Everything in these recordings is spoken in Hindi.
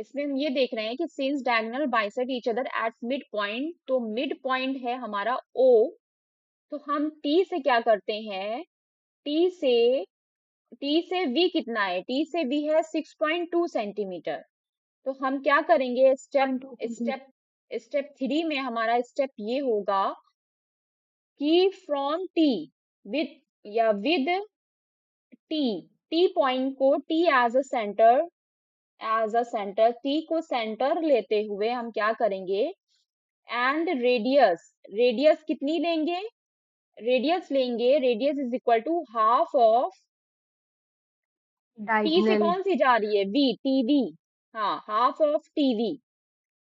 इसमें हम ये देख रहे हैं कि since diagonal bisect each other at mid point, तो मिड पॉइंट है हमारा ओ, तो हम टी से क्या करते हैं, टी से टी से वी कितना है, टी से वी है 6.2 सेंटीमीटर। तो हम क्या करेंगे, स्टेप 0.2 स्टेप स्टेप 3 में हमारा स्टेप ये होगा कि फ्रॉम टी, विद या विद टी, टी पॉइंट को T as a centre, T को सेंटर लेते हुए हम क्या करेंगे, एंड रेडियस, रेडियस कितनी लेंगे, radius is equal to half of, T से डायगोनल। कौन सी जा रही है, वी, टीवी, हाँ हाफ ऑफ टीवी,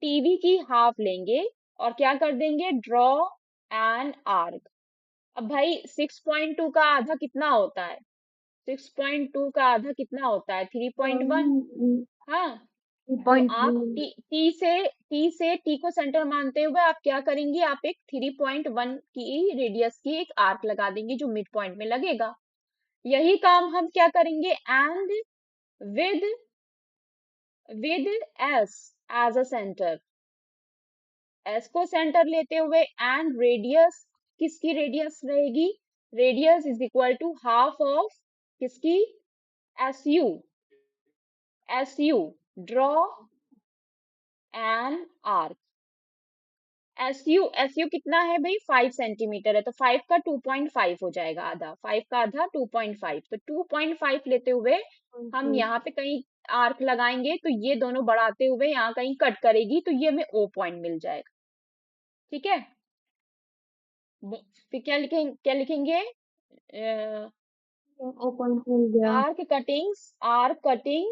टीवी की हाफ लेंगे और क्या कर देंगे, ड्रॉ एन आर्क। अब भाई 6.2 का आधा कितना होता है, 6.2 का आधा कितना होता है, 3.1। हाँ, तो आप 3.3। टी को सेंटर मानते हुए आप क्या करेंगे, आप एक 3.1 की रेडियस की एक आर्क लगा देंगे जो मिड पॉइंट में लगेगा। यही काम हम क्या करेंगे, and with with S as a centre, S को सेंटर लेते हुए, एंड रेडियस, किसकी रेडियस रहेगी, radius is equal to half of किसकी, S U, draw an arc. S U कितना है भाई, 5 सेंटीमीटर है, तो 5 का 2.5 हो जाएगा, आधा 5 का आधा 2.5, तो 2.5 लेते हुए हम यहाँ पे कहीं आर्क लगाएंगे, तो ये दोनों बढ़ाते हुए यहाँ कहीं कट करेगी, तो ये हमें ओ पॉइंट मिल जाएगा। ठीक है, फिर क्या लिखेंगे, ओ पॉइंट मिल गया। Arc cutting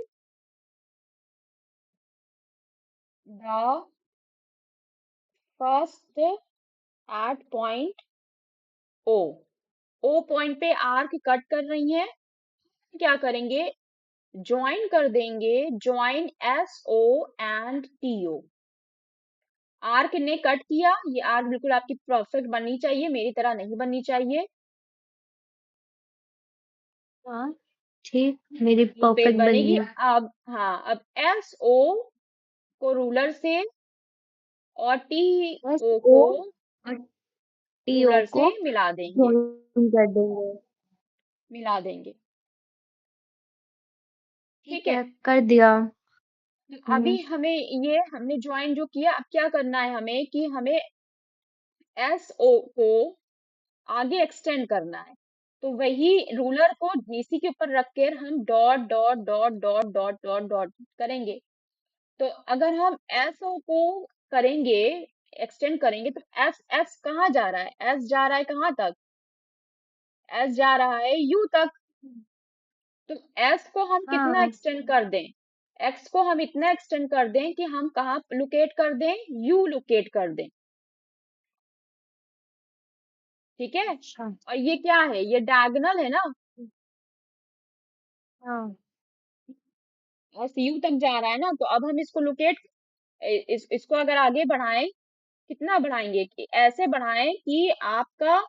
the first at point O, O point पे आर्क कट कर रही है, क्या करेंगे, ज्वाइन कर देंगे, join S O and T O. Arc ने कट किया, ये आर्क बिल्कुल आपकी परफेक्ट बननी चाहिए, मेरी तरह नहीं बननी चाहिए। हाँ ठीक, मेरी पे परफेक्ट बन बनेगी। गई। अब हाँ, अब एस ओ को रूलर से और टी बस ओ ओ को और टीओ रूलर से को मिला देंगे, ज्वाइन कर देंगे। मिला देंगे। ठीक ठीक है, है, कर दिया। अभी हम्म। हमें ये हमने ज्वाइन जो किया, अब क्या करना है हमें कि हमें एस ओ को आगे एक्सटेंड करना है, तो वही रूलर को इसी के ऊपर रख कर हम dot dot dot dot dot dot dot करेंगे। तो अगर हम एस ओ को करेंगे, एक्सटेंड करेंगे, तो एस कहाँ जा रहा है, एस जा रहा है कहाँ तक, एस जा रहा है यू तक। तो एस को हम कितना हाँ एक्सटेंड कर दें, एक्स को हम इतना एक्सटेंड कर दें कि हम कहाँ लोकेट कर दें, यू लोकेट कर दें। ठीक है, अच्छा। और ये क्या है, ये डायगोनल है ना, हाँ एस यू तक जा रहा है ना, तो अब हम इसको लोकेट, इसको अगर आगे बढ़ाएं, कितना बढ़ाएंगे, कि ऐसे बढ़ाएं कि आपका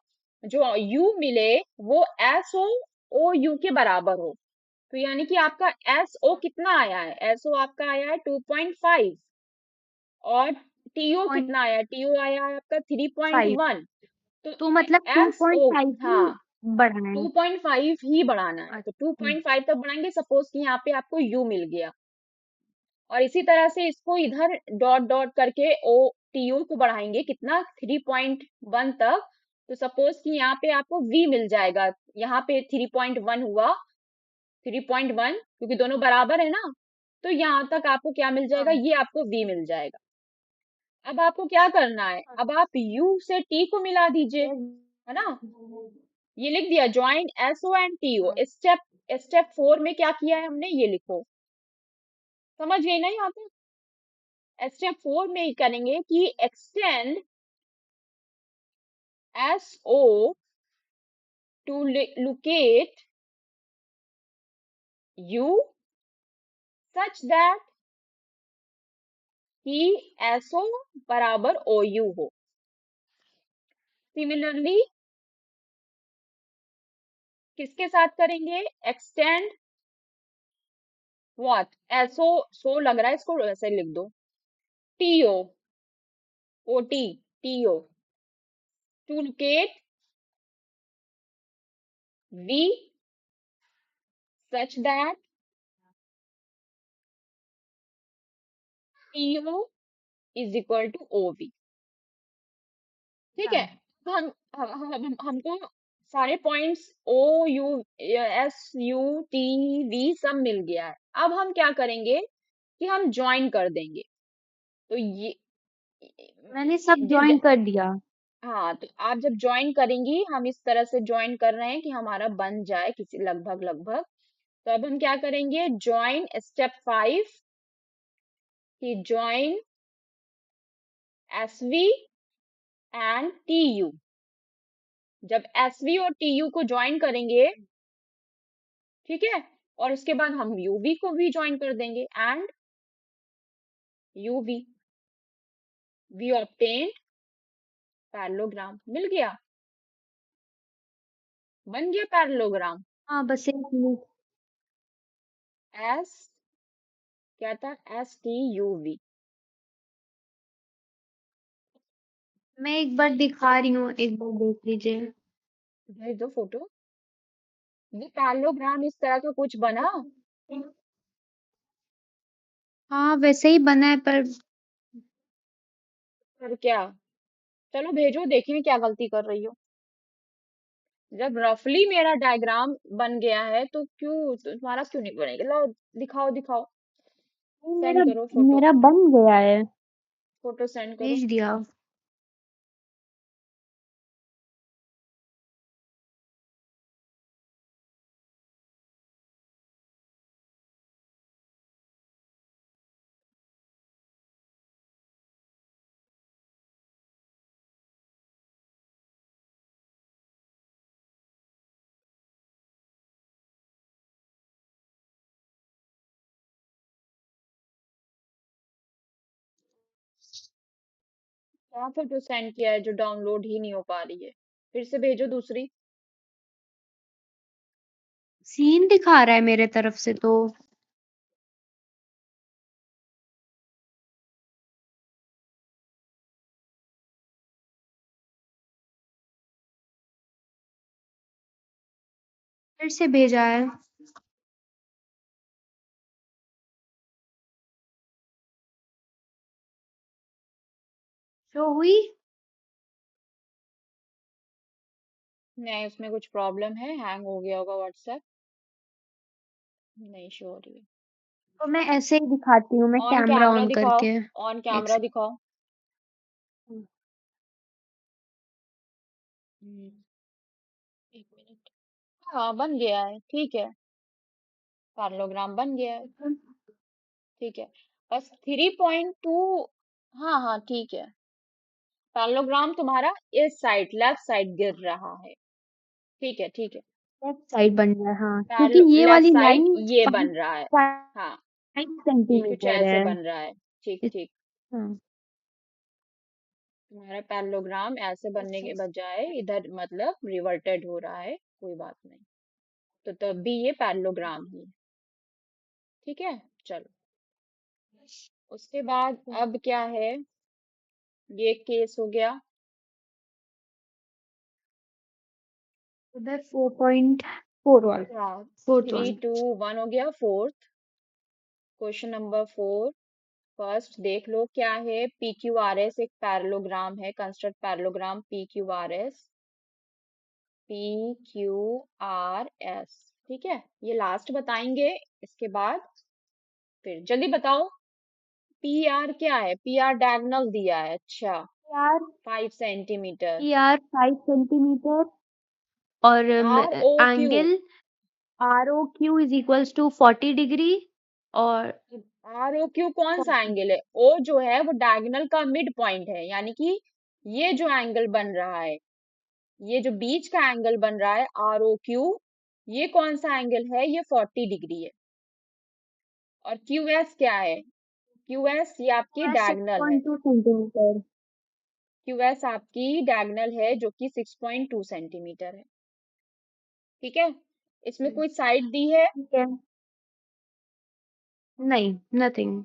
जो यू मिले वो एस ओ ओ यू के बराबर हो। तो यानी कि आपका एस ओ कितना आया है, एस ओ आपका आया है 2.5, और टीओ पॉइंट कितना आया, टीओ आया है आपका फाइव 3.1। तो तो मतलब two S point O, five ही हाँ बढ़ाएं। 2.5 ही बढ़ाना है, तो अच्छा। 2.5 तक बढ़ाएंगे, सपोज कि यहाँ पे आपको यू मिल गया, और इसी तरह से इसको इधर डॉट डॉट करके ओ टीओ को बढ़ाएंगे कितना, 3.1 तक। तो सपोज कि यहाँ पे आपको वी मिल जाएगा, यहाँ पे 3.1 हुआ, 3.1 क्योंकि दोनों बराबर है ना, तो यहाँ तक आपको क्या मिल जाएगा, हाँ। ये आपको वी मिल जाएगा। अब आपको क्या करना है, अब आप यू से टी को मिला दीजिए, है ना, ये लिख दिया, join S O and T O. हाँ। स्टेप 4 में क्या किया है हमने, ये लिखो, समझ गई ना यहाँ पे। स्टेप 4 में ही करेंगे कि extend S O to locate you such that कि एसओ बराबर ओ यू हो। सिमिलरली किसके साथ करेंगे, एक्सटेंड व्हाट, एसओ, सो लग रहा है, इसको ऐसे लिख दो, TO, OT, TO, to locate V such that TO is equal to OV. ठीक है, हाँ। तो हमको सारे points O U S U T V सब मिल गया है। अब हम क्या करेंगे कि हम ज्वाइन कर देंगे। तो ये मैंने सब ज, ज, ज्वाइन कर दिया। हाँ, तो आप जब ज्वाइन करेंगी, हम इस तरह से ज्वाइन कर रहे हैं कि हमारा बन जाए किसी लगभग लगभग। तो अब हम क्या करेंगे, ज्वाइन स्टेप 5, कि join S V and T U. जब एस वी और टी यू को ज्वाइन करेंगे, ठीक है, और उसके बाद हम यूवी को भी ज्वाइन कर देंगे, and UV, we obtain parallelogram. मिल गया, बन गया पैरेललोग्राम। हाँ, बस 1 मिनट। एस, क्या था, एस टी यू वी। मैं एक बार दिखा रही हूँ, एक बार देख लीजिए। भेज दो फोटो। ये पैरेललोग्राम इस तरह का कुछ बना। हाँ, वैसे ही बना है पर पर क्या, चलो भेजो, देखें क्या गलती कर रही हो। जब रफली मेरा डायग्राम बन गया है तो क्यों तुम्हारा क्यों नहीं बनेगा, लो दिखाओ दिखाओ, नहीं, सेंड मेरा करो फोटो, मेरा बन गया है। फोटो सेंड करो। भेज दिया। क्या फोटो सेंड किया है जो डाउनलोड ही नहीं हो पा रही है, फिर से भेजो दूसरी। सीन दिखा रहा है मेरे तरफ से तो। फिर से भेजा है। शो हुई? नहीं, उसमें कुछ प्रॉब्लम है, हैंग हो गया होगा व्हाट्सएप, नहीं शो हो रही है। तो मैं ऐसे ही दिखाती हूँ, मैं ऑन कैमरा कैमरा ऑन दिखाओ, करके। ऑन एक कैमरा दिखाओ। सेकंड। हम्म, एक मिनट। हाँ, बन गया है, ठीक है, पैरेललोग्राम बन गया है, ठीक है। बस 3.2, हाँ हाँ ठीक है, पैरेललोग्राम तुम्हारा इस साइड, लेफ्ट साइड गिर रहा है, ठीक है ठीक है। लेफ्ट साइड बन रहा है, हाँ, क्योंकि पैरेलल ये लेफ्ट वाली साइड लाइन ये फाइव बन रहा है। हाँ, फाइव ये कुछ सेंटीमीटर ऐसे है। बन रहा है, ठीक इस- ठीक। हाँ। तुम्हारा पैरेललोग्राम ऐसे बनने के बजाय इधर मतलब रिवर्टेड हो रहा है, कोई बात नहीं, तो तब भी ये पैरेललोग्राम ही है, ठीक है। चलो, उसके बाद अब क्या है, ये केस हो गया। उधर 4.4 वाला, हाँ, fourth three one. Two one हो गया, फोर्थ, क्वेश्चन नंबर 4। फर्स्ट देख लो क्या है, पी क्यू आर एस एक पैरेललोग्राम है, construct parallelogram P Q R S, P Q R S, ठीक है, ये लास्ट बताएंगे, इसके बाद फिर जल्दी बताओ। पी आर क्या है, पी आर डायगोनल दिया है, अच्छा, आर 5 सेंटीमीटर। आर 5 सेंटीमीटर और R O Q, angle R O Q is equals to 40 degree और आर ओ क्यू कौन सा 40। एंगल है, ओ जो है वो डायगोनल का मिड पॉइंट है, यानी कि ये जो एंगल बन रहा है, ये जो बीच का एंगल बन रहा है आर ओ क्यू, ये कौन सा एंगल है, ये 40 डिग्री है। और क्यू एस क्या है, क्यू एस ये आपकी सिक्स डायगोनल है, point two centimetre cube S आपकी डायगोनल है जो कि 6.2 सेंटीमीटर है, ठीक है। इसमें कोई साइड दी है, ठीक है। नहीं, नथिंग।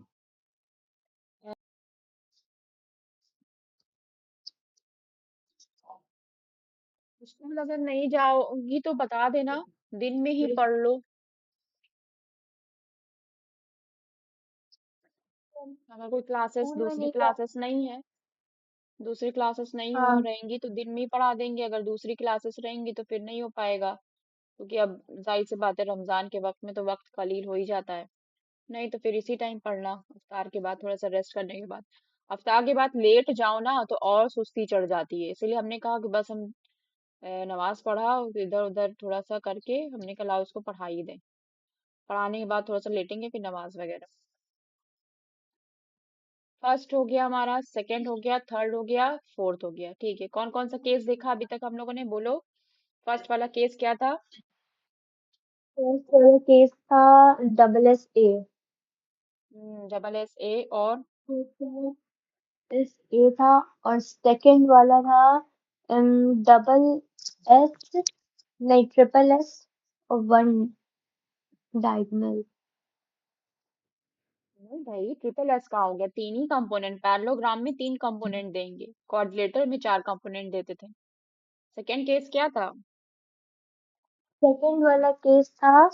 स्कूल अगर नहीं जाओगी तो बता देना, दिन में ही पढ़ लो। अगर कोई क्लासेस स्कूल में दूसरी नहीं जा। क्लासेस नहीं है, दूसरी क्लासेस नहीं हो हाँ। रहेंगी तो दिन में ही पढ़ा देंगे, अगर दूसरी क्लासेस रहेंगी तो फिर नहीं हो पाएगा, क्योंकि अब जाहिर सी बात है रमजान के वक्त में तो वक्त कलील हो ही जाता है। नहीं तो फिर इसी टाइम पढ़ना, इफ्तार के बाद थोड़ा सा रेस्ट करने के बाद। इफ्तार के बाद लेट जाओ ना तो और सुस्ती चढ़ जाती है, इसलिए हमने कहा कि बस हम नमाज पढ़ा, इधर उधर थोड़ा सा करके हमने कहा लाओ उसको पढ़ा ही दें। पढ़ाने के बाद थोड़ा सा लेटेंगे फिर नमाज वगैरह। फर्स्ट हो गया हमारा, सेकंड हो गया, थर्ड हो गया, फोर्थ हो गया। ठीक है, कौन कौन सा केस देखा अभी तक हम लोगों ने, बोलो। फर्स्ट वाला केस क्या था? फर्स्ट वाला केस था double S A. Double S A और एस ए था। और सेकंड वाला था डबल एस, नहीं ट्रिपल एस और वन डायगोनल। नहीं भाई, ट्रिपल एस का हो गया, तीन ही कंपोनेंट, पैरेललोग्राम में तीन कंपोनेंट देंगे, कोऑर्डिनेटर में चार कंपोनेंट देते थे। सेकंड केस क्या था? सेकंड वाला केस था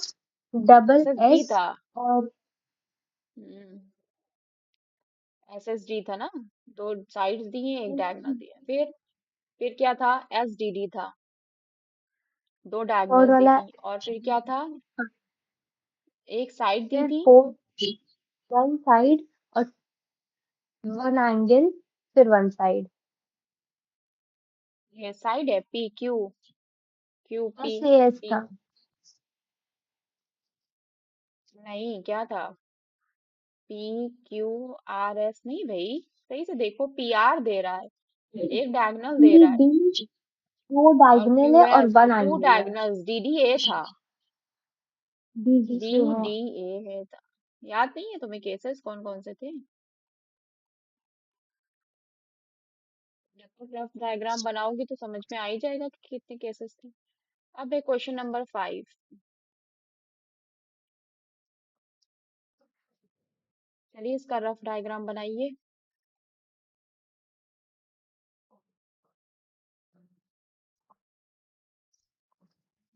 double S S D S था। और एस एस डी था ना, दो साइड्स दी हैं एक डायगोनल दिया। फिर क्या था? एस डी डी था, दो थर्ड डायगोनल्स दी वाला थी। और फिर क्या था? एक साइड दी फिर थी। फोर्थ वन साइड और वन एंगल, फिर वन साइड। ये साइड है P Q, Q P S A S P. था। नहीं, क्या था? पी क्यू आर एस नहीं भाई, सही से देखो, पी आर दे रहा है, एक डायगोनल दे डी रहा है। डी वो और डायगोनल क्यू है और एस तो वन टू एंगल है। डायगोनल्स, डी डी ए था। डी डी डी से है। डी ए है था। याद नहीं है तुम्हें केसेस कौन कौन से थे? जब तक रफ डायग्राम बनाओगी तो समझ में आ ही जाएगा कि कितने केसेस थे। अब है क्वेश्चन नंबर 5। चलिए इसका रफ डायग्राम बनाइए।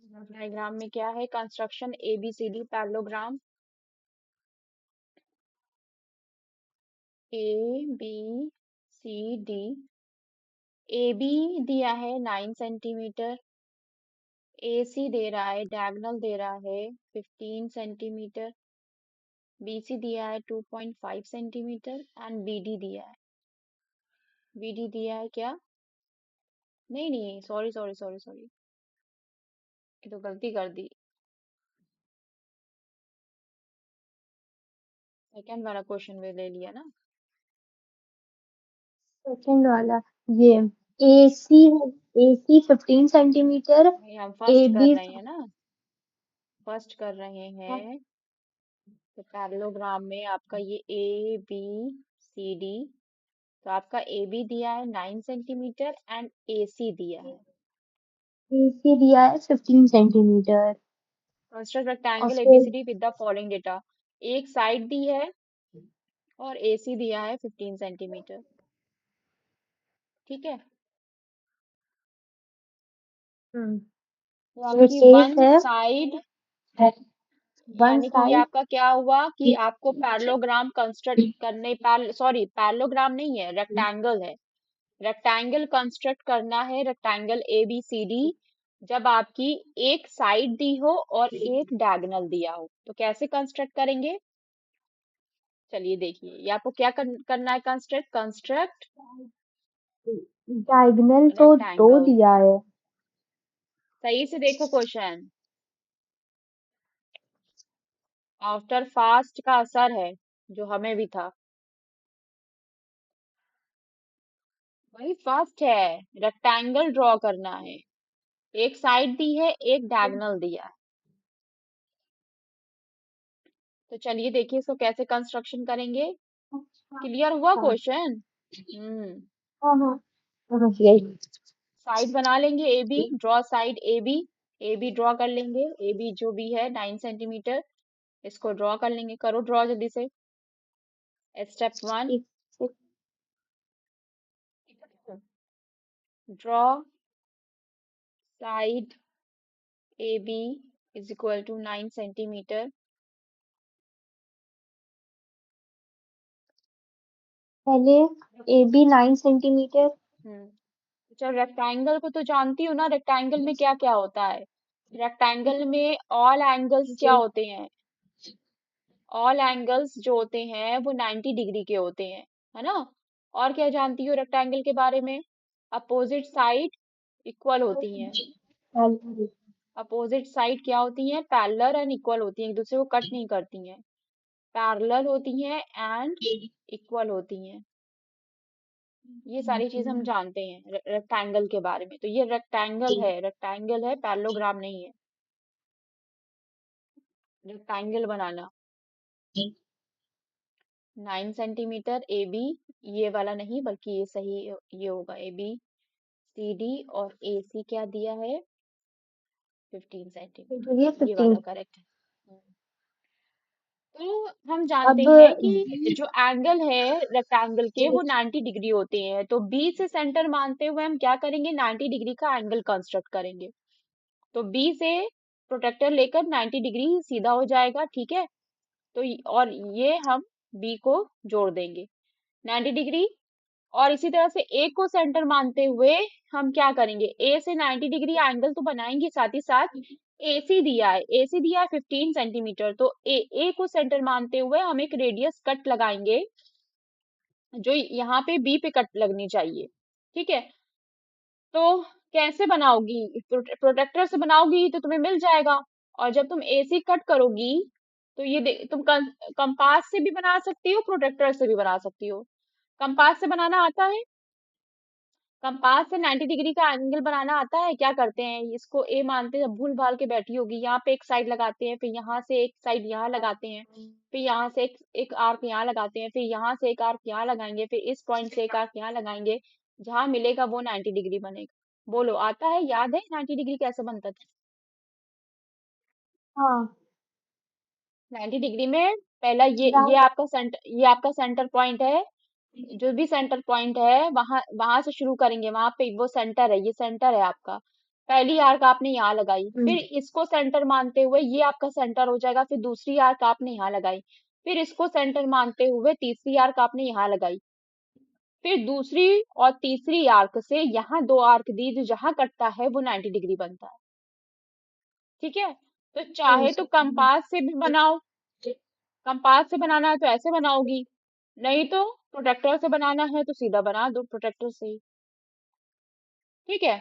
रफ डायग्राम में क्या है? Construction A B C D parallelogram. A B C D. A B दिया है 9 सेंटीमीटर, ए सी दे रहा है, डायगोनल दे रहा है 15 सेंटीमीटर, बी सी दिया है 2.5 सेंटीमीटर एंड बी डी दिया है, बी डी दिया है क्या? नहीं नहीं, सॉरी सॉरी सॉरी सॉरी, ये तो गलती कर दी। सेकंड वाला क्वेश्चन में ले लिया ना। सेकंड वाला ये ए सी, ए सी 15 सेंटीमीटर। भाई हम ए फर्स्ट कर बी। रहे हैं ना, फर्स्ट कर रहे हैं। तो पैरेललोग्राम में आपका ये ए बी सी डी, तो आपका ए बी दिया है 9 सेंटीमीटर एंड ए सी दिया है। ए सी दिया है 15 सेंटीमीटर। कंस्ट्रक्ट और रेक्टेंगल फिर ABCD with the following data. एक साइड दी है और एसी दिया है 15 सेंटीमीटर। ठीक है, ये यानी कि केस वन है साइड, वन यानी कि ये साइड। आपका क्या हुआ कि आपको पैरेललोग्राम कंस्ट्रक्ट करने, सॉरी पैरेललोग्राम नहीं है, रेक्टेंगल है। रेक्टेंगल कंस्ट्रक्ट करना है, rectangle A B C D, जब आपकी एक साइड दी हो और एक डायगोनल दिया हो तो कैसे कंस्ट्रक्ट करेंगे? चलिए देखिए, ये आपको क्या करना है? कंस्ट्रक्ट, कंस्ट्रक्ट डायगोनल तो दो रेक्टेंगल। दिया है। सही से देखो क्वेश्चन, आफ्टर फास्ट का असर है जो हमें भी था, वही फास्ट है। रेक्टेंगल ड्रॉ करना है, एक साइड दी है, एक डायगोनल दिया है। तो चलिए देखिए इसको कैसे कंस्ट्रक्शन करेंगे। अच्छा। क्लियर हुआ हाँ क्वेश्चन? हाँ हाँ, समझ गई। साइड बना लेंगे A B, draw side A B, A B draw कर लेंगे। ए बी जो भी है 9 सेंटीमीटर, इसको ड्रॉ कर लेंगे, करो ड्रॉ जल्दी से। स्टेप वन, एक से draw side A B is equal to 9 centimetre. पहले ए बी 9 सेंटीमीटर। अच्छा, रेक्टेंगल को तो जानती हो ना, रेक्टेंगल में क्या क्या होता है? रेक्टेंगल में ऑल एंगल्स क्या होते हैं? ऑल एंगल्स जो होते हैं वो 90 डिग्री के होते हैं, है ना? और क्या जानती हो रेक्टेंगल के बारे में? अपोजिट साइड इक्वल होती हैं। अपोजिट साइड क्या होती हैं? पैरेलल एंड इक्वल होती हैं, एक दूसरे को कट नहीं करती हैं। पैरेलल होती हैं एंड इक्वल होती हैं। ये सारी चीज हम जानते हैं रेक्टेंगल के बारे में। तो ये रेक्टेंगल है, रेक्टेंगल है, पैरेललोग्राम नहीं है। रेक्टेंगल बनाना 9 सेंटीमीटर ए बी, ये वाला नहीं बल्कि ये सही, ये होगा ए बी सी डी, और ए सी क्या दिया है? 15 सेंटीमीटर, ये ये 15। वाला करेक्ट है। तो हम जानते अब हैं कि जो एंगल है रेक्टेंगल के वो 90 डिग्री होते हैं, तो बी से सेंटर मानते हुए हम क्या करेंगे? 90 डिग्री का एंगल कंस्ट्रक्ट करेंगे। तो बी से प्रोटेक्टर लेकर 90 डिग्री सीधा हो जाएगा, ठीक है? तो और ये हम बी को जोड़ देंगे 90 डिग्री। और इसी तरह से ए को सेंटर मानते हुए हम क्या करेंगे? ए से 90 डिग्री एंगल तो बनाएंगे, साथ ही साथ एसी दिया है, एसी दिया है 15 सेंटीमीटर, तो ए को सेंटर मानते हुए हम एक रेडियस कट लगाएंगे, जो यहाँ पे बी पे कट लगनी चाहिए, ठीक है? तो कैसे बनाओगी? प्रोटेक्टर से बनाओगी तो तुम्हें मिल जाएगा। और जब तुम एसी कट करोगी तो ये तुम कंपास से भी बना सकती हो, प्रोटेक्टर से भी बना सकती हो। कंपास से बनाना आता है? कंपास से 90 डिग्री का एंगल बनाना आता है? क्या करते हैं, इसको ए मानते हैं, भूल भाल के बैठी होगी, यहाँ पे एक साइड लगाते हैं, फिर यहाँ से एक साइड यहाँ लगाते हैं, फिर यहाँ से एक आर्क यहाँ लगाते हैं, फिर यहाँ से एक आर्क यहाँ लगाएंगे, फिर इस पॉइंट से एक आर्क यहाँ लगाएंगे, जहां मिलेगा वो 90 डिग्री बनेगा। बोलो, आता है? याद है 90 डिग्री कैसे बनता था? हाँ 90 डिग्री में पहला ये याद। आपका सेंटर, ये आपका सेंटर पॉइंट है। जो भी सेंटर पॉइंट है वहां वहां से शुरू करेंगे, वहां पे वो सेंटर है, ये सेंटर है आपका। पहली आर्क आपने यहाँ लगाई, फिर इसको सेंटर मानते हुए ये आपका सेंटर हो जाएगा, फिर दूसरी आर्क आपने यहाँ लगाई, फिर इसको सेंटर मानते हुए तीसरी आर्क आपने यहाँ लगाई, फिर दूसरी और तीसरी आर्क से यहाँ दो आर्क दी, जो जहां कटता है वो 90 डिग्री बनता है, ठीक है? तो चाहे तो कंपास से भी बनाओ, कंपास से बनाना है तो ऐसे बनाओगी, नहीं तो प्रोटेक्टर से बनाना है तो सीधा बना दो प्रोटेक्टर से ही, ठीक है?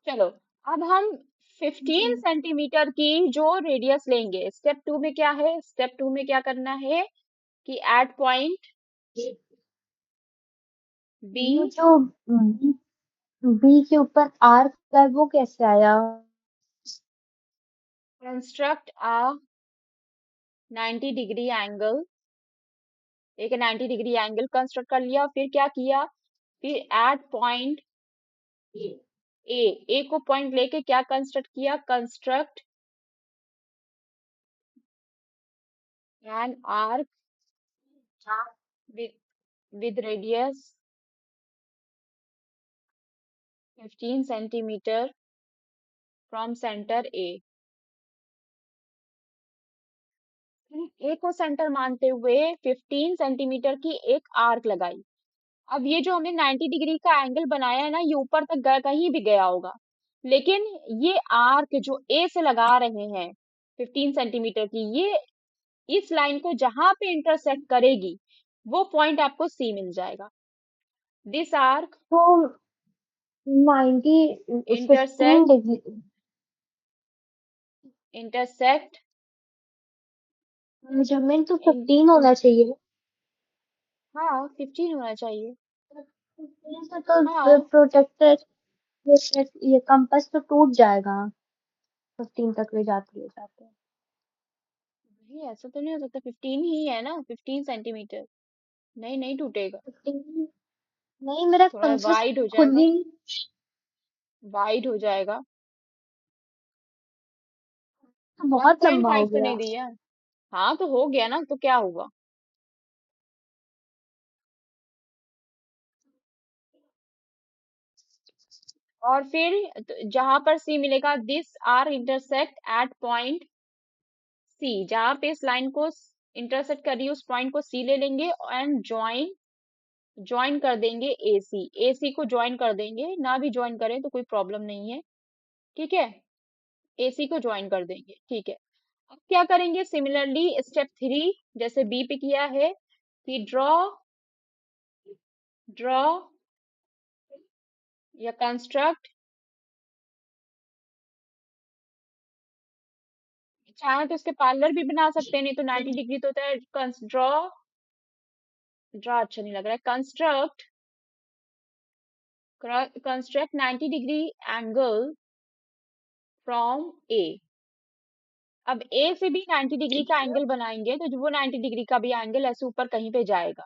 चलो, अब हम 15 सेंटीमीटर की जो रेडियस लेंगे, स्टेप टू में क्या है? स्टेप टू में क्या करना है कि एट पॉइंट बी ये जो बी के ऊपर आर्क है वो कैसे आया? कंस्ट्रक्ट अ 90 डिग्री एंगल, एक 90 डिग्री एंगल कंस्ट्रक्ट कर लिया, फिर क्या किया? फिर एट पॉइंट ए को पॉइंट लेके क्या कंस्ट्रक्ट किया? Construct an arc with with radius 15 centimetre from centre A. A को सेंटर मानते हुए 15 सेंटीमीटर की एक आर्क लगाई। अब ये जो हमने 90 डिग्री का एंगल बनाया है ना, ये ऊपर तक कहीं भी गया होगा, लेकिन ये आर्क जो ए से लगा रहे हैं 15 सेंटीमीटर की, ये इस लाइन को जहां पे इंटरसेक्ट करेगी वो पॉइंट आपको सी मिल जाएगा। दिस आर्क तो 90 15 इंटरसेक्ट डिग्री इंटरसेक्ट मेजरमेंट तो इन 15 होना चाहिए। हाँ 15 होना चाहिए। 15 से तो हाँ, प्रोटेक्टर, ये कंपास तो टूट जाएगा 15 तक ले जाते ले जाते। नहीं ऐसा तो नहीं हो सकता, 15 ही है ना, 15 सेंटीमीटर। नहीं, नहीं टूटेगा, 15 नहीं, मेरा थोड़ा कंपास वाइड हो खुद जाएगा, ही। वाइड हो जाएगा। तो वन बहुत पॉइंट लंबा हो फाइव तो गया। नहीं दिया। हाँ तो हो गया ना, तो क्या हुआ। और फिर जहां पर सी मिलेगा, this are intersect at point C, जहां पे इस लाइन को इंटरसेक्ट कर रही है उस पॉइंट को सी ले लेंगे एंड ज्वाइन, ज्वाइन कर देंगे ए सी। ए सी को ज्वाइन कर देंगे, ना भी ज्वाइन करें तो कोई प्रॉब्लम नहीं है। ठीक है, ए सी को ज्वाइन कर देंगे। ठीक है, अब क्या करेंगे, सिमिलरली स्टेप 3 जैसे बी पे किया है कि ड्रॉ, ड्रॉ या कंस्ट्रक्ट, चाहे तो इसके पैरेलल भी बना सकते हैं, नहीं तो 90 डिग्री तो होता है। ड्रॉ, ड्रॉ अच्छा नहीं लग रहा है, construct, construct 90 degree angle from A. अब ए से भी 90 डिग्री का एंगल बनाएंगे तो जो वो 90 डिग्री का भी एंगल ऐसे ऊपर कहीं पे जाएगा।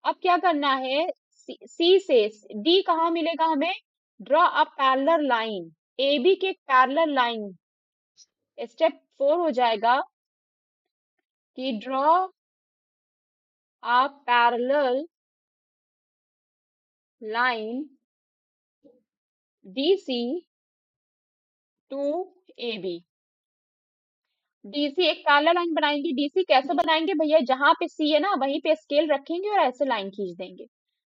अब क्या करना है, सी से डी कहाँ मिलेगा हमें, draw a parallel line, A B के पैरेलल लाइन। स्टेप 4 हो जाएगा कि draw a parallel line D C to A B. DC एक पैरेलल लाइन बनाएंगे, डीसी कैसे बनाएंगे भैया, जहां पे सी है ना वहीं पे स्केल रखेंगे और ऐसे लाइन खींच देंगे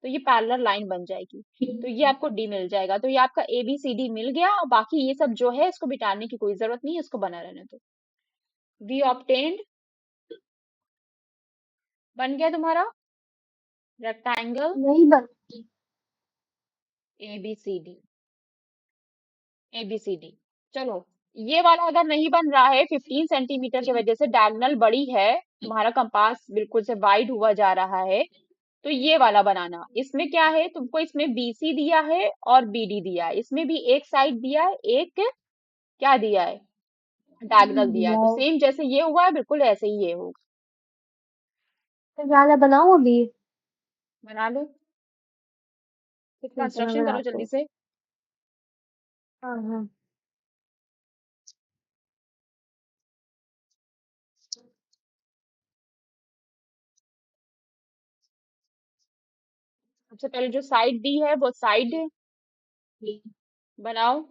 तो ये पैरेलल लाइन बन जाएगी। तो ये आपको डी मिल जाएगा, तो ये आपका ए बी सी डी मिल गया, और बाकी ये सब जो है इसको मिटाने की कोई जरूरत नहीं है, इसको बना रहने दो। वी ऑब्टेन्ड, बन गया तुम्हारा रेक्टेंगल नहीं बन। A B C D, A B C D. चलो, ये वाला अगर नहीं बन रहा है 15 सेंटीमीटर की वजह से डायगोनल बड़ी है, तुम्हारा कंपास बिल्कुल से वाइड हुआ जा रहा है, तो ये वाला बनाना। इसमें क्या है, तुमको इसमें बीसी दिया है और बीडी दिया है, इसमें भी एक साइड दिया है, एक क्या दिया है, डायगोनल दिया है। तो दिया। सेम जैसे ये हुआ है बिल्कुल ऐसे ही ये होगा। तो ज्यादा बनाऊं अभी? बना लो, फिर ठीक है, मैं कंस्ट्रक्शन करो बनाती जल्दी हूँ। से। हाँ हाँ। सबसे पहले जो साइड दी है वो साइड बनाओ।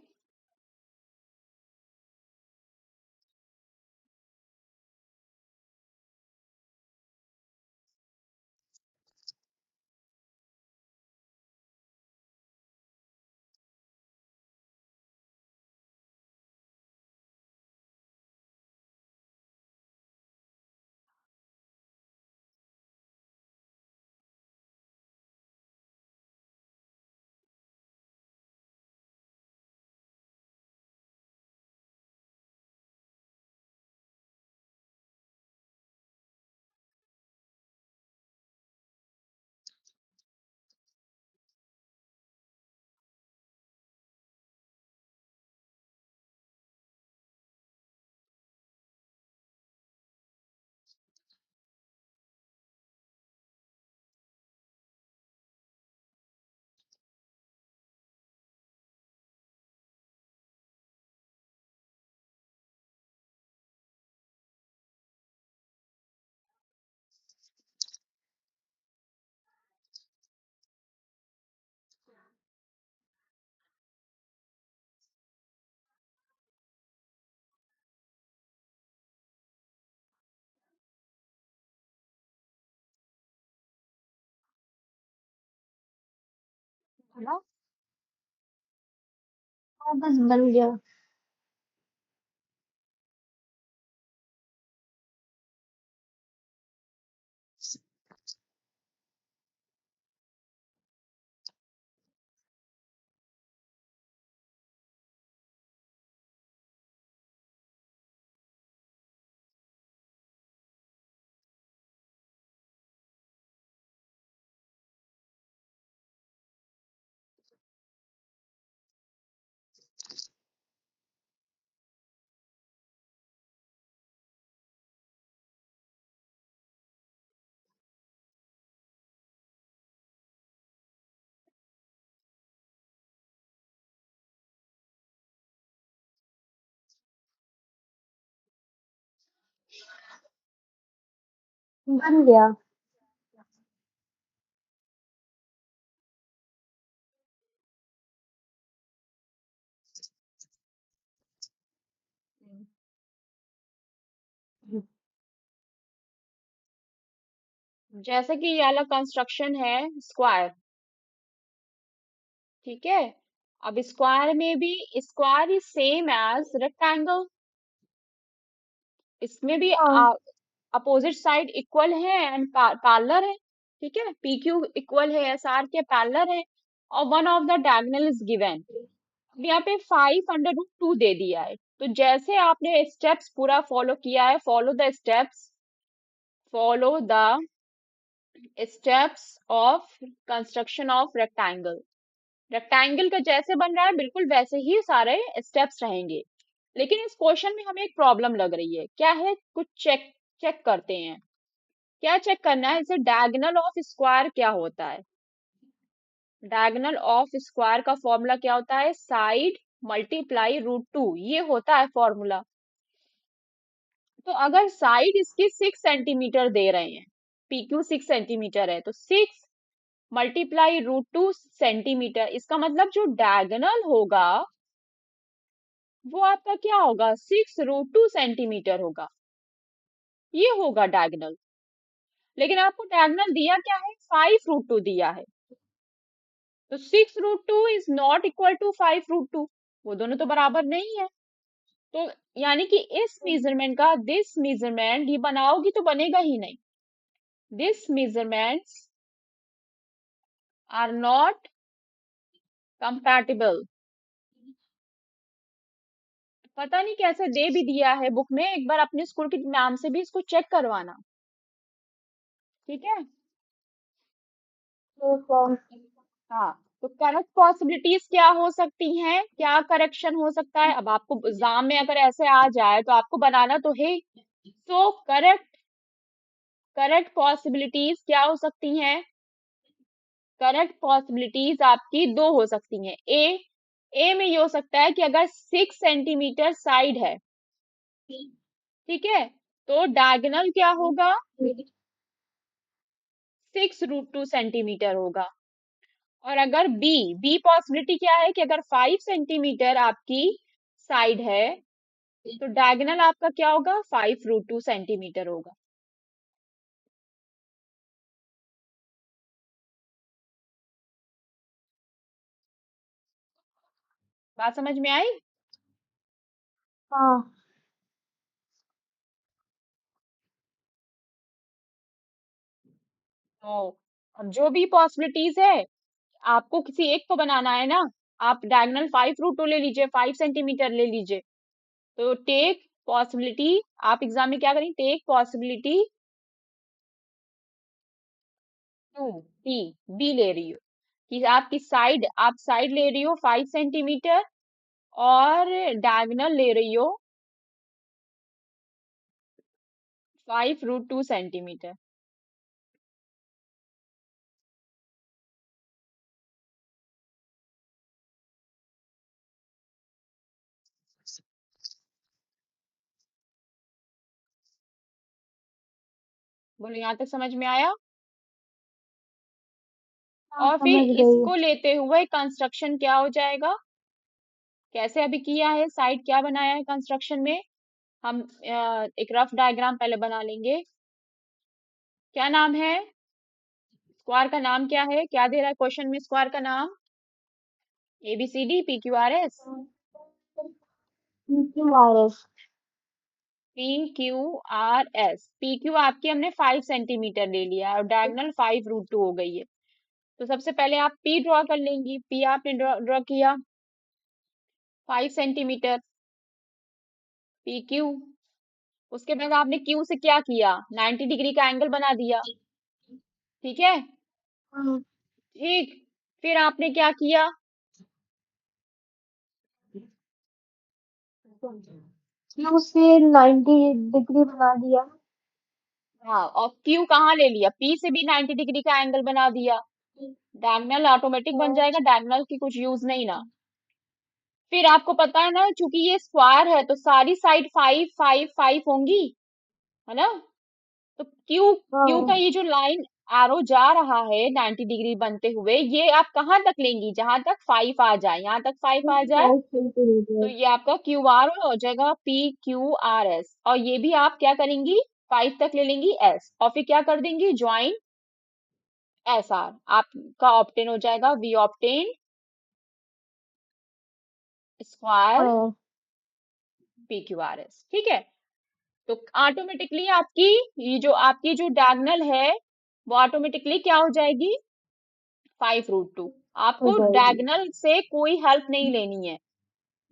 बना। हाँ बस बन गया। बन गया। हम्म, जैसे कि ये वाला कंस्ट्रक्शन है स्क्वायर, ठीक है। अब स्क्वायर में भी square is same as rectangle, इसमें भी हाँ। अपोजिट साइड इक्वल है एंड पैरेलल है, ठीक है। पी क्यू इक्वल है एस आर के, पैरेलल है, और one of the diagonal is given. अब यहाँ पे 5 अंडर रूट 2 दे दिया है, तो जैसे आपने स्टेप्स पूरा फॉलो किया है, follow the steps of construction of rectangle. Rectangle का जैसे बन रहा है बिल्कुल वैसे ही सारे स्टेप्स रहेंगे। लेकिन इस क्वेश्चन में हमें एक प्रॉब्लम लग रही है, क्या है, कुछ चेक चेक करते हैं। क्या चेक करना है, इसे डायगोनल ऑफ स्क्वायर क्या होता है। डायगोनल ऑफ स्क्वायर का फॉर्मूला क्या होता है, साइड मल्टीप्लाई रूट 2, ये होता है फॉर्मूला। तो अगर साइड इसकी 6 सेंटीमीटर दे रहे हैं, पी क्यू 6 सेंटीमीटर है, तो 6 × √2 सेंटीमीटर, इसका मतलब जो डायगोनल होगा वो आपका क्या होगा, 6 √2 सेंटीमीटर होगा, ये होगा डायगोनल। लेकिन आपको डायगोनल दिया क्या है, 5 √2 दिया है, तो 6 √2 इज नॉट इक्वल टू 5 √2, वो दोनों तो बराबर नहीं है। तो यानी कि इस मेजरमेंट का दिस मेजरमेंट ये बनाओगी तो बनेगा ही नहीं, this measurements are not compatible. पता नहीं कैसे दे भी दिया है बुक में, एक बार अपने स्कूल के मैम से भी इसको चेक करवाना, ठीक है। ठीक है। हाँ, तो करेक्ट पॉसिबिलिटीज क्या हो सकती हैं, क्या करेक्शन हो सकता है, अब आपको एग्जाम में अगर ऐसे आ जाए तो आपको बनाना तो है। तो करेक्ट पॉसिबिलिटीज क्या हो सकती हैं, करेक्ट पॉसिबिलिटीज आपकी दो हो सकती हैं। ए में ये हो सकता है कि अगर 6 सेंटीमीटर साइड है, ठीक है, तो डायगोनल क्या होगा, 6 √2 सेंटीमीटर होगा। और अगर बी पॉसिबिलिटी क्या है कि अगर 5 सेंटीमीटर आपकी साइड है, तो डायगोनल आपका क्या होगा, 5 √2 सेंटीमीटर होगा। बात समझ में आई। हाँ। तो अब जो भी पॉसिबिलिटीज है, आपको किसी एक को बनाना है ना। आप डायगोनल 5 √2 ले लीजिए, 5 सेंटीमीटर ले लीजिए। तो टेक पॉसिबिलिटी, आप एग्जाम में क्या करेंगे, टेक पॉसिबिलिटी 2, बी ले रही हो, कि आपकी साइड, आप साइड ले रही हो 5 सेंटीमीटर, और डायगोनल ले रही हो 5 √2 सेंटीमीटर। बोलो, यहाँ तक समझ में आया। हाँ, और समझ फिर गई। इसको लेते हुए कंस्ट्रक्शन क्या हो जाएगा, कैसे अभी किया है, साइड क्या बनाया है कंस्ट्रक्शन में। हम एक रफ डायग्राम पहले बना लेंगे। क्या नाम है, स्क्वायर का नाम क्या है, क्या दे रहा है क्वेश्चन में, स्क्वायर का नाम ABCD PQRS। वायरस। PQRS आपकी हमने 5 सेंटीमीटर ले लिया और डायगोनल 5 √2 हो गई है। तो सबसे पहले आप P ड्रॉ कर लेंगी, P आपने ड्रॉ किया 5 सेंटीमीटर, PQ। उसके बाद आपने Q से क्या किया, 90 डिग्री का एंगल बना दिया, ठीक है। हाँ। ठीक, फिर आपने क्या किया, क्यू से 90 डिग्री बना दिया। हाँ, और Q कहाँ ले लिया, P से भी 90 डिग्री का एंगल बना दिया। डायगोनल ऑटोमेटिक बन हाँ। जाएगा, डायगोनल की कुछ यूज नहीं ना। फिर आपको पता है ना, चूंकि ये स्क्वायर है तो सारी साइड 5 5 5 होंगी, है ना। तो क्यू क्यू का हाँ, ये जो लाइन एरो जा रहा है 90 डिग्री बनते हुए, ये आप कहाँ तक लेंगी, जहां तक 5 आ जाए, यहाँ तक 5 आ जाए, 5 तो सेंटीमीटर। ये आपका क्यू आर हो जाएगा, PQRS। और ये भी आप क्या करेंगी, 5 तक ले लेंगी S, और फिर क्या कर देंगी, ज्वाइन SR। आपका ऑप्टेन हो जाएगा, V ऑप्टेन स्क्वायर हाँ, PQRS। ठीक है। तो ऑटोमेटिकली आपकी ये जो आपकी जो डायगोनल है, वो ऑटोमेटिकली क्या हो जाएगी, 5√2। हो आपको जाएगी। डायगोनल से कोई हेल्प नहीं लेनी है,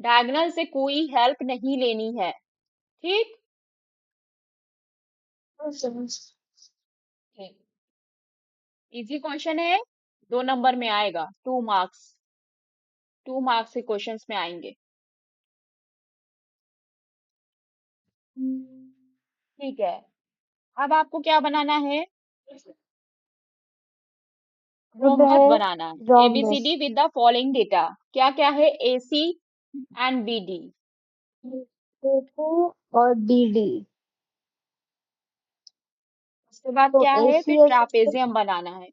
डायगोनल से कोई हेल्प नहीं लेनी है। ठीक। ठीक। इजी क्वेश्चन है, 2 नंबर में आएगा, 2 मार्क्स, 2 मार्क्स के क्वेश्चंस में आएंगे। ठीक है। अब आपको क्या बनाना है, अब रोम्बस है बनाना है, rhombus. ABCD with the following data. क्या क्या है, AC एंड BD। देखो, और BD। उसके बाद तो क्या है, फिर ACS ट्रापेजियम बनाना है।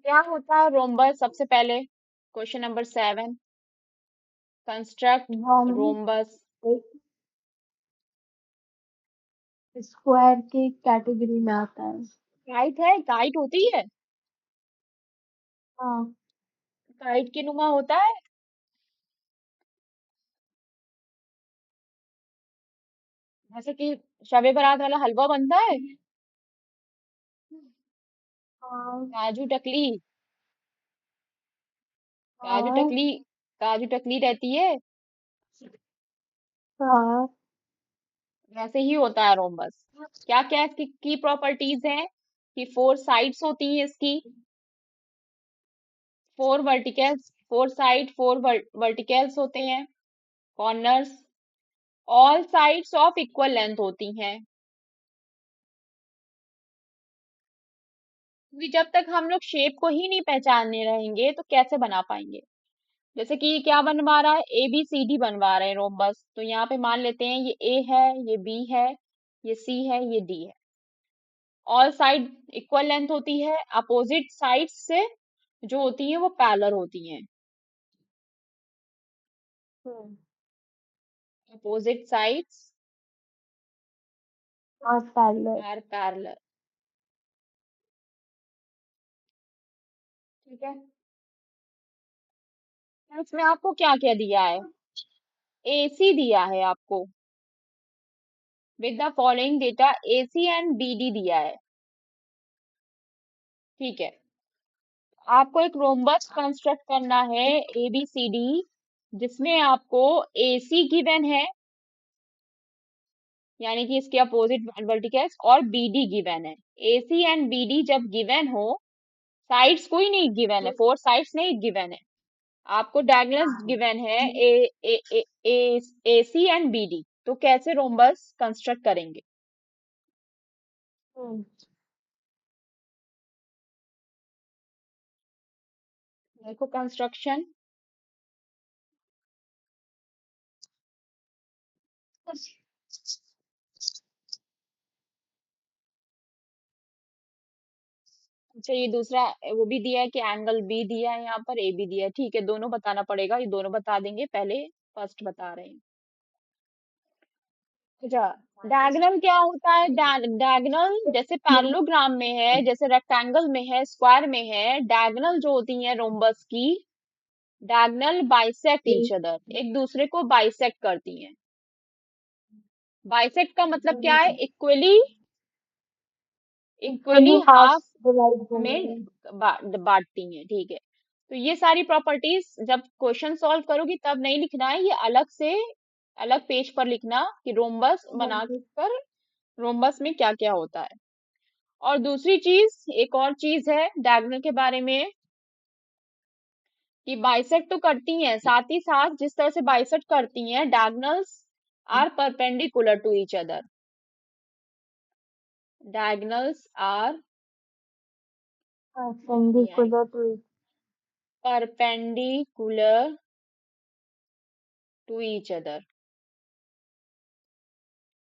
क्या होता है रोम्बस, सबसे पहले question number 7, construct rhombus rhombus. एक स्क्वायर की कैटेगरी में आता है। काइट है, काइट होती है, हाँ, काइट के नुमा होता है, जैसे कि शबे बारात वाला हलवा बनता है, हाँ, काजू टकली, काजू हाँ, टकली, काजू टकली रहती है, हाँ, वैसे ही होता है रोम्बस। क्या क्या इसकी की प्रॉपर्टीज हैं, कि 4 साइड्स होती हैं इसकी, 4 वर्टिकल्स, 4 साइड, 4 वर्टिकल्स होते हैं, corners, all sides of equal length होती हैं। क्योंकि जब तक हम लोग शेप को ही नहीं पहचानने रहेंगे तो कैसे बना पाएंगे। जैसे कि क्या बनवा रहा है, ABCD बनवा रहे हैं रोम्बस, तो यहाँ पे मान लेते हैं ये A है, ये B है, ये C है, ये D है। ऑल साइड इक्वल लेंथ होती है, अपोजिट साइड से जो होती है वो पैरेलल होती हैं, हम्म, अपोजिट साइड्स हाँ, पैरेलल। Are parallel. ठीक है। तो इसमें आपको क्या क्या दिया है, AC दिया है आपको, with the following data AC and BD दिया है। ठीक है। आपको एक रोम्बस कंस्ट्रक्ट करना है, ABCD, जिसमें आपको AC गिवन है, यानी कि इसके अपोजिट वर्टिकल्स, और BD गिवन है। AC एंड BD जब गिवन हो, साइड्स कोई नहीं गिवन है, 4 साइड्स नहीं गिवन है, आपको डायगोनल्स गिवन है, AC एंड BD, तो कैसे रोम्बस कंस्ट्रक्ट करेंगे। हम्म, देखो कंस्ट्रक्शन, अच्छा ये दूसरा वो भी दिया है कि एंगल B दिया है, यहाँ पर AB दिया है, ठीक है, दोनों बताना पड़ेगा, ये दोनों बता देंगे, पहले फर्स्ट बता रहे हैं। अच्छा, डायगोनल क्या होता है, डायगोनल जैसे पैरेललोग्राम में है, जैसे रेक्टेंगल में है, स्क्वायर में है, डायगोनल जो होती है रोम्बस की, डायगोनल बाइसेक्ट ईच अदर, एक दूसरे को बाइसेक्ट करती हैं। बाइसेक्ट का मतलब क्या है, equally, equally equally half half divide में करेंगे। बांटती हैं। ठीक है। तो ये सारी प्रॉपर्टीज जब क्वेश्चन सॉल्व करोगी तब नहीं लिखना है, ये अलग से अलग पेज पर लिखना, कि रोम्बस बनाकर रोम्बस में क्या क्या होता है। और दूसरी चीज, एक और चीज है डायगोनल के बारे में, कि बाइसेक्ट तो करती हैं, साथ ही साथ जिस तरह से बाइसेक्ट करती हैं, diagonals are perpendicular to each other, diagonals are, नहीं आई, perpendicular to. Perpendicular to each other.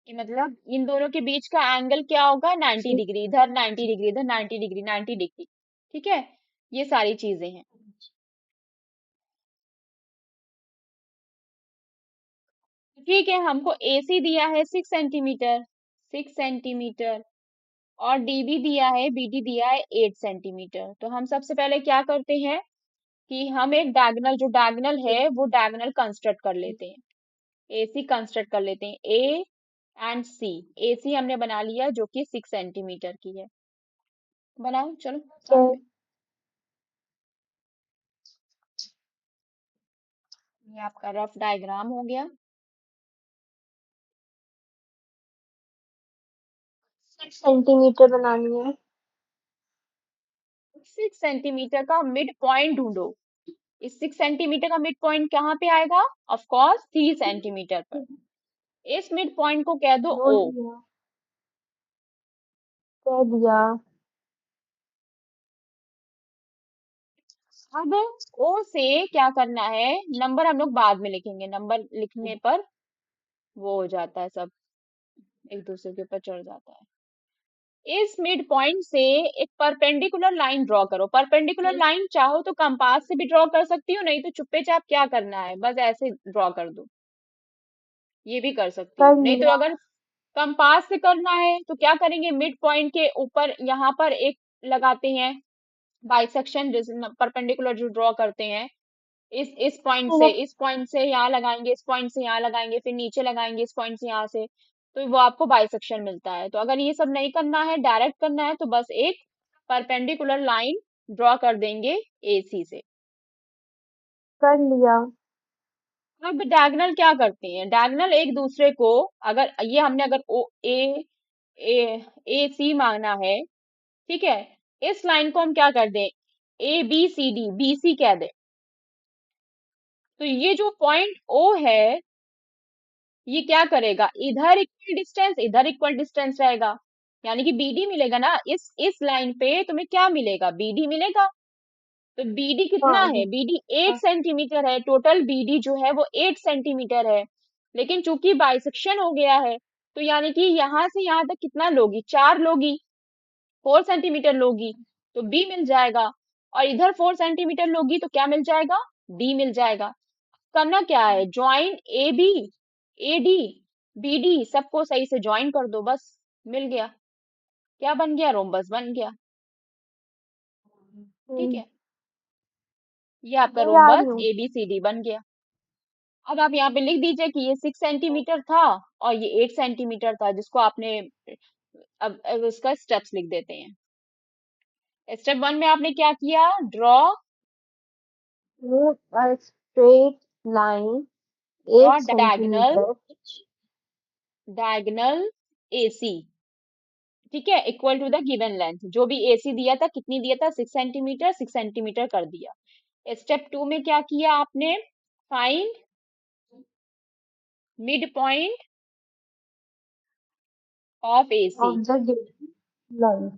कि मतलब इन दोनों के बीच का एंगल क्या होगा, 90 डिग्री, इधर 90 डिग्री, इधर 90 डिग्री, 90 डिग्री। ठीक है, ये सारी चीजें हैं। ठीक है, हमको एसी दिया है 6 सेंटीमीटर, 6 सेंटीमीटर, और डीबी दिया है, बीडी दिया है 8 सेंटीमीटर। तो हम सबसे पहले क्या करते हैं कि हम एक डायगोनल, जो डायगोनल है वो डायगोनल कंस्ट्रक्ट कर लेते हैं। एसी कंस्ट्रक्ट कर लेते हैं, ए एंड सी। एसी हमने बना लिया जो कि 6 सेंटीमीटर की है। बनाओ, चलो साथ में। ये आपका रफ डायग्राम हो गया। 6 सेंटीमीटर बनानी है। 6 सेंटीमीटर का मिड पॉइंट ढूंढो। इस 6 सेंटीमीटर का मिड पॉइंट कहाँ पे आएगा? ऑफ कोर्स 3 सेंटीमीटर पर। इस मिड पॉइंट को कह दो ढूंढ ओ। लिया, कह दिया। अब ओ से क्या करना है, नंबर हम लोग बाद में लिखेंगे, नंबर लिखने पर वो हो जाता है सब, एक दूसरे के ऊपर चढ़ जाता है। इस मिड पॉइंट से एक परपेंडिकुलर लाइन ड्रॉ करो। परपेंडिकुलर लाइन चाहो तो कंपास से भी ड्रॉ कर सकती हो, नहीं तो चुप्पे चाप क्या करना है, बस ऐसे ड्रॉ कर दो, ये भी कर सकती हो। कर नहीं तो लिया। अगर कंपास से करना है तो क्या करेंगे, मिड पॉइंट के ऊपर यहाँ पर एक लगाते हैं बाइसेक्शन, जैसे परपेंडिकुलर जो ड्रॉ करते हैं, इस पॉइंट से यहाँ लगाएंगे, इस पॉइंट से यहाँ लगाएंगे, फिर नीचे लगाएंगे इस पॉइंट से यहाँ से, तो वो आपको बाइसेक्शन मिलता है। तो अगर ये सब नहीं करना है, डायरेक्ट करना है, तो बस एक परपेंडिकुलर लाइन ड्रॉ कर देंगे एसी से। कर लिया। अब डायगोनल क्या करते हैं, डायगोनल एक दूसरे को, अगर ये हमने अगर ओ ए ए सी मांगना है, ठीक है, इस लाइन को हम क्या कर दें, A B C D, B C कह दें। तो ये जो पॉइंट ओ है, ये क्या करेगा, इधर इक्वल डिस्टेंस, इधर इक्वल डिस्टेंस रहेगा, यानी कि बीडी मिलेगा ना, इस लाइन पे तुम्हें क्या मिलेगा, बीडी मिलेगा। तो बीडी कितना है, हाँ। बीडी 8 सेंटीमीटर है, टोटल बीडी जो है वो 8 सेंटीमीटर है। लेकिन चूंकि बाइसेक्शन हो गया है, तो यानी कि यहाँ से यहाँ तक कितना लोगी, 4 लोगी, 4 सेंटीमीटर लोगी, तो बी मिल जाएगा। और इधर 4 सेंटीमीटर लोगी तो क्या मिल जाएगा, डी मिल जाएगा। करना क्या है, join A B, A D, B D, सबको सही से ज्वाइन कर दो, बस मिल गया। क्या बन गया, रोम्बस बन गया। ठीक हम्म, है, ये आपका मैं याद रोम्बस हूँ। ए बी सी डी बन गया। अब आप यहाँ पे लिख दीजिए कि ये 6 सेंटीमीटर था और ये 8 सेंटीमीटर था, जिसको आपने, अब उसका स्टेप्स लिख देते हैं। स्टेप 1 में आपने क्या किया, draw, Move a straight line draw 8 diagonal, centimeter. Diagonal AC, ठीक है, equal to the given length, जो भी एसी दिया था, कितनी दिया था, 6 सेंटीमीटर, 6 सेंटीमीटर कर दिया। स्टेप 2 में क्या किया आपने, find mid point of AC, of the given line.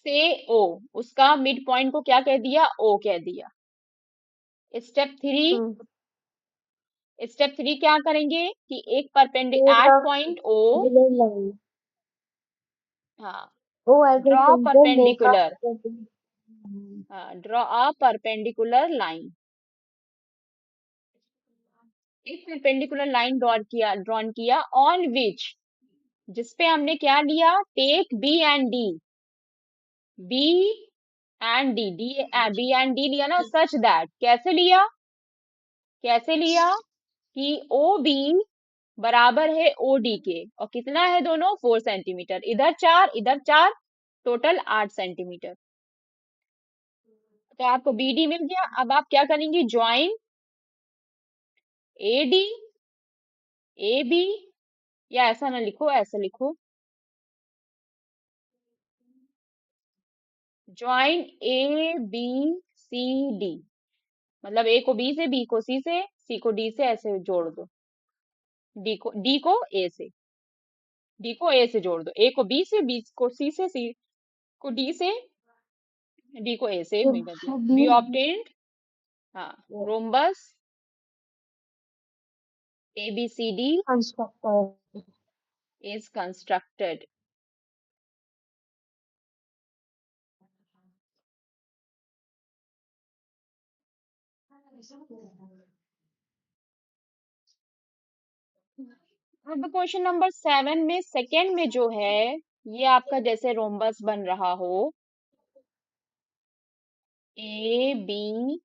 से ओ, उसका मिड पॉइंट को क्या कह दिया, ओ कह दिया। Step 3, Hmm. स्टेप 3 क्या करेंगे कि एक perpendicular Take at a point O, given line. हाँ, O as a draw center, make a perpendicular, perpendicular. हाँ, ड्रॉ अ परपेंडिकुलर लाइन, एक परपेंडिकुलर लाइन ड्रॉन किया ऑन विच, जिसपे हमने क्या लिया, take B and D, B and D, B and D लिया ना, सच दैट, कैसे लिया, कैसे लिया कि ओ बी बराबर है ओ डी के, और कितना है दोनों, 4 सेंटीमीटर, इधर 4 इधर 4, टोटल 8 सेंटीमीटर। तो आपको बी डी मिल गया। अब आप क्या करेंगे, join A D, A B, या ऐसा ना लिखो, ऐसा लिखो, join A B C D, मतलब ए को बी से, बी को सी को डी से, ऐसे जोड़ दो, डी को ए से, डी को ए से जोड़ दो, ए को बी से, बी को सी से, सी को डी से, डी को ए से, It मिल गया, should वी be ऑब्टेन्ड, हाँ, rhombus A B C D, constructed. is constructed. अब क्वेश्चन नंबर 7 में सेकंड में जो है, ये आपका जैसे रोम्बस बन रहा हो, ए बी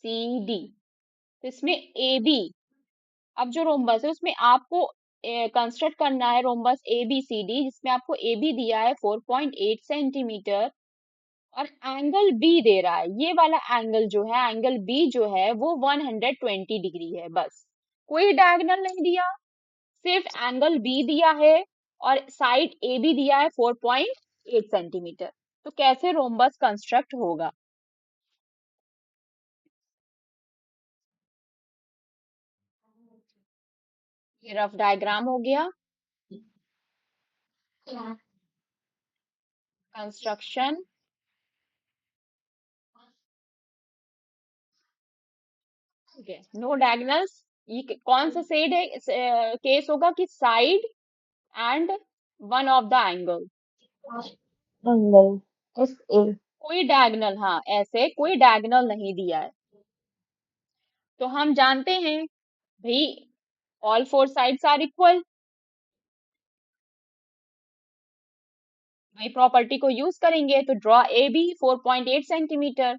सी डी, तो इसमें ए बी, अब जो रोम्बस है उसमें आपको कंस्ट्रक्ट करना है rhombus A B C D, जिसमें आपको ए बी दिया है 4.8 सेंटीमीटर और एंगल बी दे रहा है। ये वाला एंगल जो है, एंगल बी जो है वो 120 डिग्री है। बस कोई डायगोनल नहीं दिया, सिर्फ एंगल बी दिया है और साइड ए बी दिया है 4.8 सेंटीमीटर। तो कैसे रोम्बस कंस्ट्रक्ट होगा? ये रफ डायग्राम हो गया। Construction, no diagonals. ये कौन सा सेड है, केस होगा कि side and one of the angle, angle S A. कोई डायगोनल, हाँ ऐसे कोई डायगोनल नहीं दिया है। तो हम जानते हैं भाई, all four sides are equal, भाई प्रॉपर्टी को यूज करेंगे। तो draw A B 4.8 centimetre,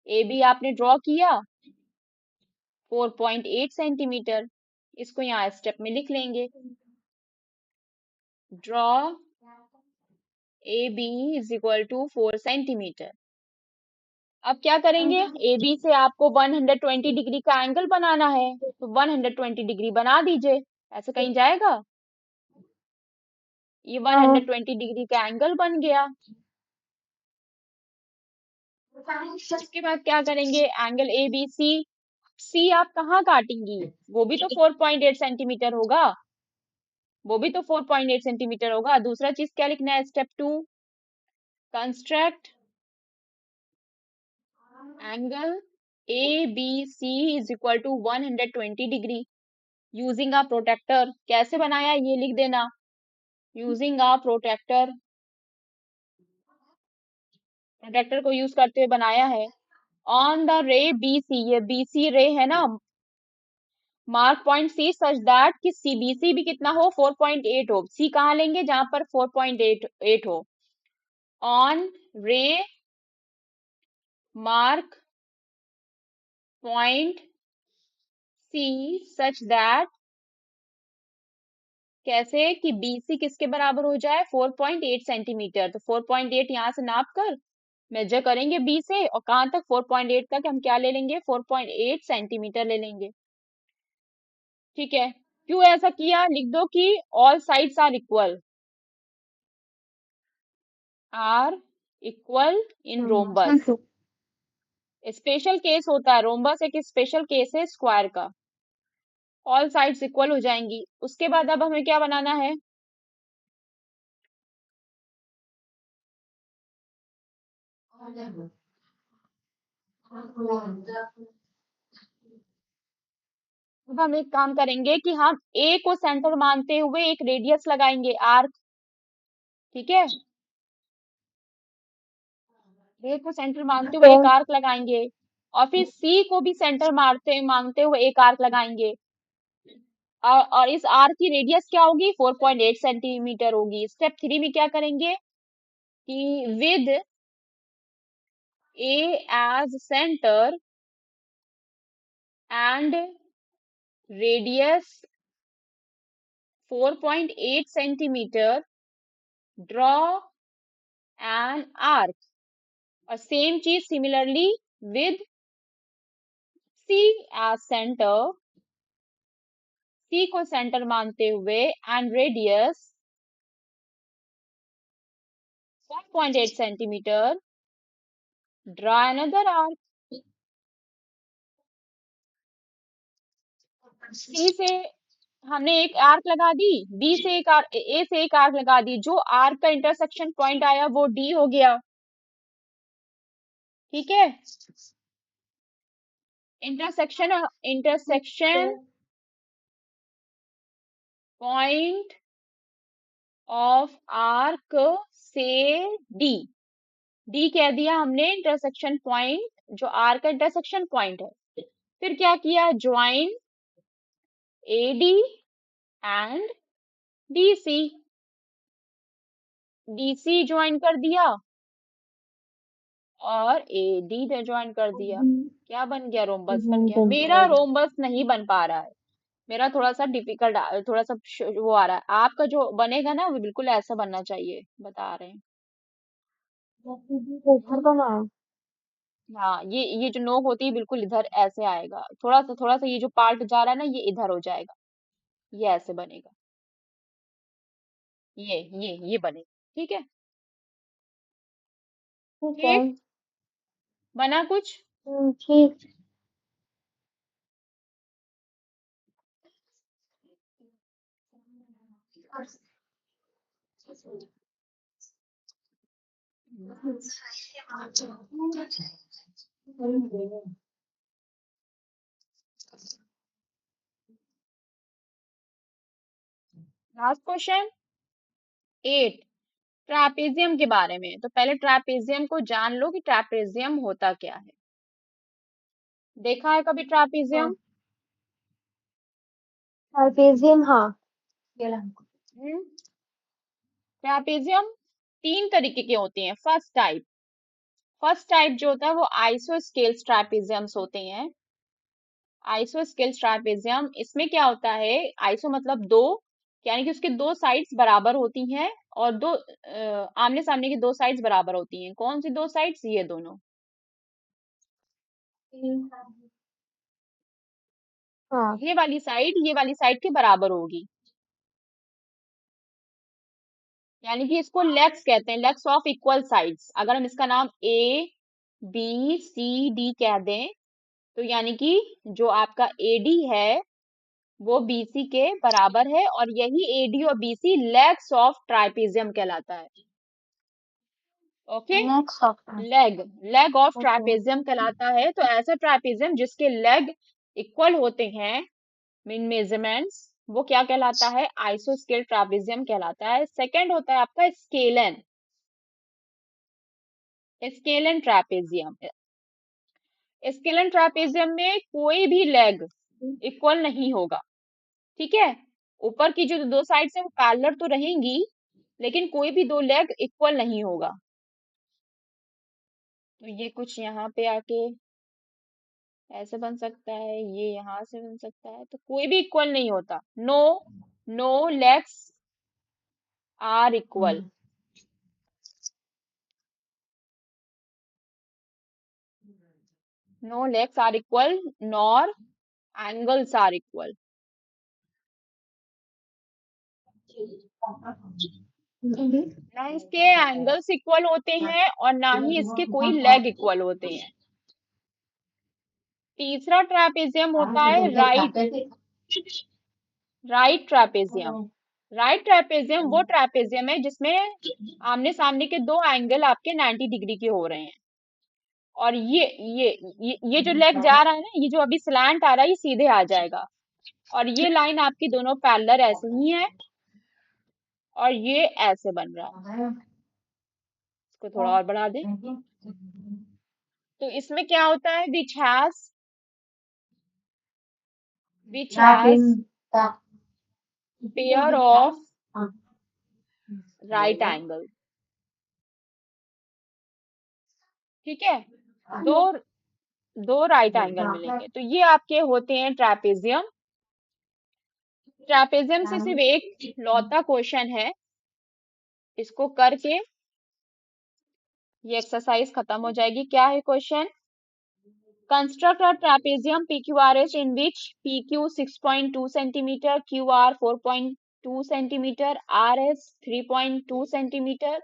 A B आपने ड्रॉ किया 4.8 सेंटीमीटर, इसको यहाँ स्टेप में लिख लेंगे। Draw A B is equal to 4 centimetre. अब क्या करेंगे, ए बी से आपको 120 डिग्री का एंगल बनाना है, तो 120 डिग्री बना दीजिए। ऐसे कहीं जाएगा? ये 120 डिग्री का एंगल बन गया। इसके बाद क्या करेंगे, एंगल ए बी सी, सी आप कहाँ काटेंगी, वो भी तो 4.8 सेंटीमीटर होगा, वो भी तो 4.8 सेंटीमीटर होगा। दूसरा चीज क्या लिखना है, step 2, construct angle A B C is equal to 120 degree using a protractor. कैसे बनाया ये लिख देना, यूजिंग अ प्रोटेक्टर, प्रोटेक्टर को यूज करते हुए बनाया है। On the ray B C, ये बी सी रे है ना, mark point C such that कि सीबीसी भी कितना हो, 4.8 हो। सी कहाँ लेंगे, जहां पर 4.8 हो। On ray mark point C such that, कैसे कि बीसी किसके बराबर हो जाए, 4.8 सेंटीमीटर। तो 4.8 यहां से नाप कर मेजर करेंगे बी से, और कहां तक, 4.8 तक हम क्या ले लेंगे, 4.8 सेंटीमीटर ले लेंगे। ठीक है, क्यों ऐसा किया, लिख दो कि all sides are equal in rhombus. Special case होता है रोम्बस, एक स्पेशल केस है स्क्वायर का। ऑल साइड्स इक्वल हो जाएंगी। उसके बाद अब हमें क्या बनाना है, अब हम एक काम करेंगे कि हम ए को सेंटर मानते हुए एक रेडियस लगाएंगे, आर्क। ठीक है, ए को सेंटर मानते हुए एक आर्क लगाएंगे, और फिर सी को भी सेंटर मानते हुए एक आर्क लगाएंगे। और इस आर्क की रेडियस क्या होगी, 4.8 सेंटीमीटर होगी। स्टेप 3 में क्या करेंगे कि with A as centre and radius 4.8 centimetre, draw an arc. और सेम चीज similarly with C as centre, C को सेंटर मानते हुए and radius 4.8 centimetre, draw another arc. C से हमने एक आर्क लगा दी, बी से एक आर्क, ए से एक आर्क लगा दी, जो आर्क का इंटरसेक्शन पॉइंट आया वो डी हो गया। ठीक है, intersection intersection point of arc से डी। डी कह दिया हमने इंटरसेक्शन पॉइंट, जो आर का इंटरसेक्शन पॉइंट है। फिर क्या किया, join A D and D C. D C join कर दिया और ए डी ने ज्वाइन कर दिया। क्या बन गया, रोम्बस बन गया। मेरा रोम्बस नहीं बन पा रहा है, मेरा थोड़ा सा डिफिकल्ट, थोड़ा सा वो आ रहा है। आपका जो बनेगा ना वो बिल्कुल ऐसा बनना चाहिए, बता रहे हैं। घर बनाओ। हाँ, ये जो नोक होती है बिल्कुल इधर ऐसे आएगा, थोड़ा सा ये जो पार्ट जा रहा है ना ये इधर हो जाएगा, ये ऐसे बनेगा, ये बनेगा। ठीक है। ठीक है। ठीक, बना कुछ। ठीक। लास्ट क्वेश्चन 8, ट्रापेजियम के बारे में। तो पहले ट्रापेजियम को जान लो कि ट्रापेजियम होता क्या है। देखा है कभी ट्रापेजियम? हाँ, ट्रापेजियम, हाँ। हम्म। ट्रापेजियम 3 तरीके के होते हैं। फर्स्ट टाइप जो होता है वो आइसोस्केल्स ट्रापेजियम्स होते हैं। आइसोस्केल्स ट्रापेजियम, इसमें क्या होता है, आइसो मतलब दो, यानी कि उसके दो साइड्स बराबर होती हैं, और दो आमने सामने की दो साइड्स बराबर होती हैं। कौन सी दो साइड्स, ये दोनों, हाँ। ये वाली साइड के बराबर होगी। यानी कि इसको लेग्स कहते हैं, लेग्स ऑफ इक्वल साइड्स। अगर हम इसका नाम ए बी सी डी कह दें, तो यानी कि जो आपका एडी है वो बीसी के बराबर है, और यही एडी और बीसी लेग्स ऑफ ट्राइपेजियम कहलाता है। Okay, next option. Leg leg of okay. Trapezium कहलाता है। तो ऐसा ट्राइपेजियम जिसके लेग इक्वल होते हैं मीन मेजरमेंट्स, वो क्या कहलाता है, आइसोस्केल ट्रापेजियम कहलाता है। सेकंड होता है आपका scalene, scalene trapezium. Scalene trapezium में कोई भी लेग इक्वल नहीं होगा। ठीक है, ऊपर की जो दो साइड्स है वो पैरेलल तो रहेंगी, लेकिन कोई भी दो लेग इक्वल नहीं होगा। तो ये कुछ यहाँ पे आके ऐसे बन सकता है, ये यहाँ से बन सकता है, तो कोई भी इक्वल नहीं होता। No, no legs are equal. No legs are equal, nor angles are equal. ना इसके एंगल्स इक्वल होते हैं और ना ही इसके कोई लेग इक्वल होते हैं। तीसरा ट्रापेजियम होता है राइट ट्रापेजियम। राइट ट्रापेजियम वो ट्रापेजियम है जिसमें आमने सामने के दो एंगल आपके 90 डिग्री के हो रहे हैं, और ये जो लेग जा रहा है ना, ये जो अभी स्लैंट आ रहा है ये सीधे आ जाएगा, और ये लाइन आपकी दोनों पैरेलल ऐसे ही है, और ये ऐसे बन रहा है। इसको थोड़ा और बढ़ा दें। तो इसमें क्या होता है, which has pair of right angle. ठीक है, दो दो राइट एंगल मिलेंगे, तो ये आपके होते हैं ट्रापेजियम। ट्रापेजियम से सिर्फ एक लौता क्वेश्चन है, इसको करके ये एक्सरसाइज खत्म हो जाएगी। क्या है question, construct a trapezium PQRS in which PQ 6.2 centimeter, QR 4.2 centimeter, RS 3.2 centimeter,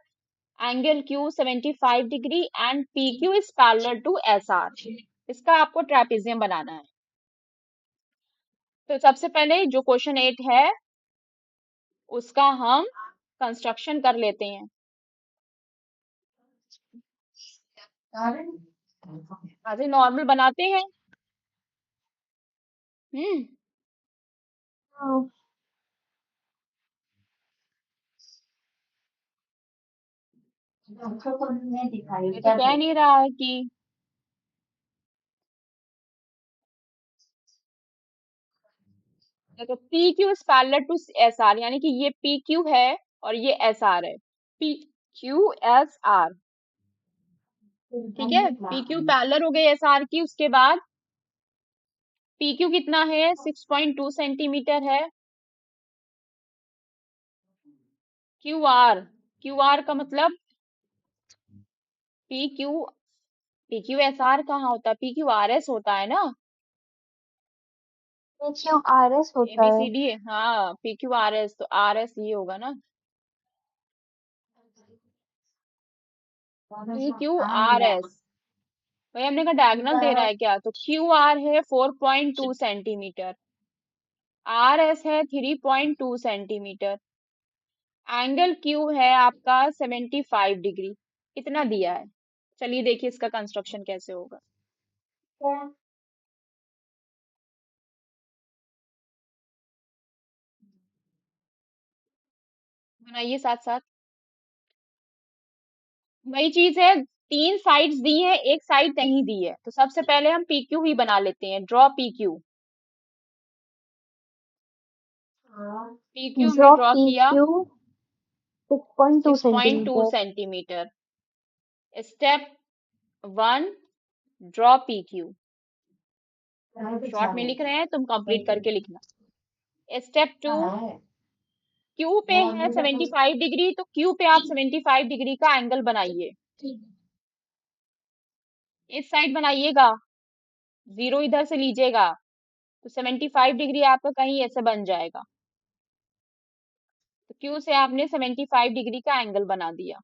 angle Q 75 degree and PQ is parallel to SR। इसका आपको ट्रापेजियम बनाना है। तो सबसे पहले जो क्वेश्चन 8 है उसका हम कंस्ट्रक्शन कर लेते हैं। ऐसे नॉर्मल बनाते हैं। हम्म। आंखों को नहीं दिखाई ये तो क्या कह करूं। नहीं रहा है कि देखो P Q is parallel to S R, यानी कि ये पी क्यू है और ये एस आर है। पी क्यू एस आर, ठीक है, पी क्यू पैरेलल हो गई एस आर की। उसके बाद पी क्यू कितना है, 6.2 सेंटीमीटर है। क्यू आर, क्यू आर का मतलब P Q, P Q S are कहाँ होता है, पी क्यू आर एस होता है ना। क्यू आर एस ए होता बी है। सी डी, हाँ पी क्यू आर एस, तो आर एस ये होगा ना, पी क्यू आर एस। भाई हमने कहा डायगोनल दे रहा है क्या, तो क्यू आर है 4.2 सेंटीमीटर, आर एस है 3.2 सेंटीमीटर, एंगल क्यू है आपका 75 डिग्री, इतना दिया है। चलिए देखिए इसका कंस्ट्रक्शन कैसे होगा। बनाइए साथ साथ, वही चीज है, तीन साइड्स दी है, एक साइड नहीं दी है, तो सबसे पहले हम पी क्यू ही बना लेते हैं, draw P Q. P Q हमने ड्रॉप ड्रॉ पी किया, Q 6.2 6.2 centimetre. Centimetre. Step one, draw P Q. Short में लिख रहे हैं, तुम कंप्लीट करके लिखना। स्टेप टू, क्यू पे है 75 डिग्री, तो क्यू पे आप 75 डिग्री का एंगल बनाइए। इस साइड बनाइएगा, जीरो इधर से लीजिएगा, तो 75 डिग्री आपका कहीं ऐसे बन जाएगा। तो क्यू से आपने 75 डिग्री का एंगल बना दिया।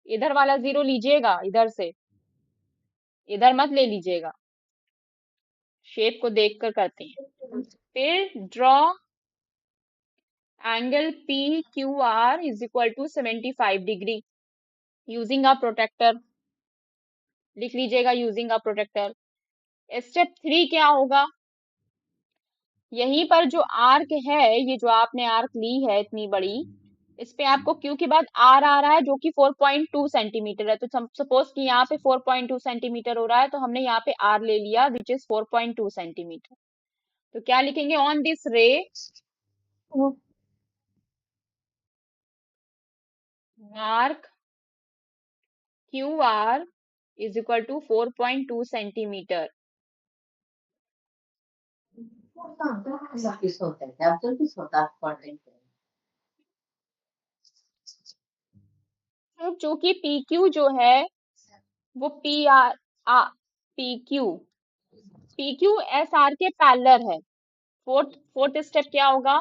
इधर वाला जीरो लीजिएगा इधर से, इधर मत ले लीजिएगा, शेप को देखकर करते हैं। फिर draw angle P Q R is equal to 75 degree using a protractor, लिख लीजिएगा using a protractor. Step three क्या होगा, यहीं पर जो आर्क है, ये जो आपने आर्क ली है इतनी बड़ी, इस पे आपको क्यू के बाद आर आ रहा है जो कि 4.2 सेंटीमीटर है। तो सपोज कि यहाँ पे 4.2 सेंटीमीटर हो रहा है, तो हमने यहाँ पे आर ले लिया विच इज 4.2 सेंटीमीटर। तो क्या लिखेंगे, on this ray mark Q R is equal to 4.2 centimetre. तो चूंकि पी क्यू जो है वो पी आर आ P Q, P Q S R के पैरेलल है। फोर्थ फोर्थ स्टेप क्या होगा,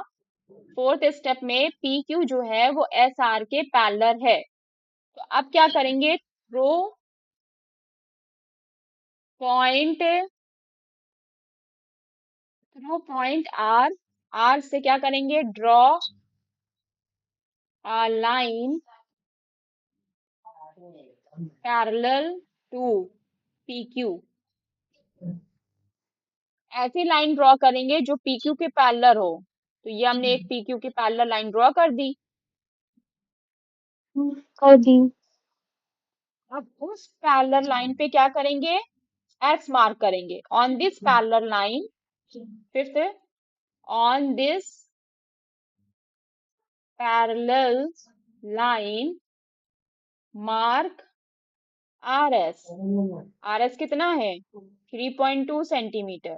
फोर्थ स्टेप में पी क्यू जो है वो एस आर के पैरेलल है। तो अब क्या करेंगे, through point, through point R, R से क्या करेंगे, draw a line parallel to P Q. ऐसी लाइन ड्रॉ करेंगे जो पी क्यू के पैरेलल हो। तो ये हमने एक पी क्यू के पैरेलल लाइन ड्रॉ कर दी। कर दी। अब उस पैरेलल लाइन पे क्या करेंगे, एक्स मार्क करेंगे on this parallel line. Fifth, on this parallel line mark R S. R S कितना है, 3.2 सेंटीमीटर।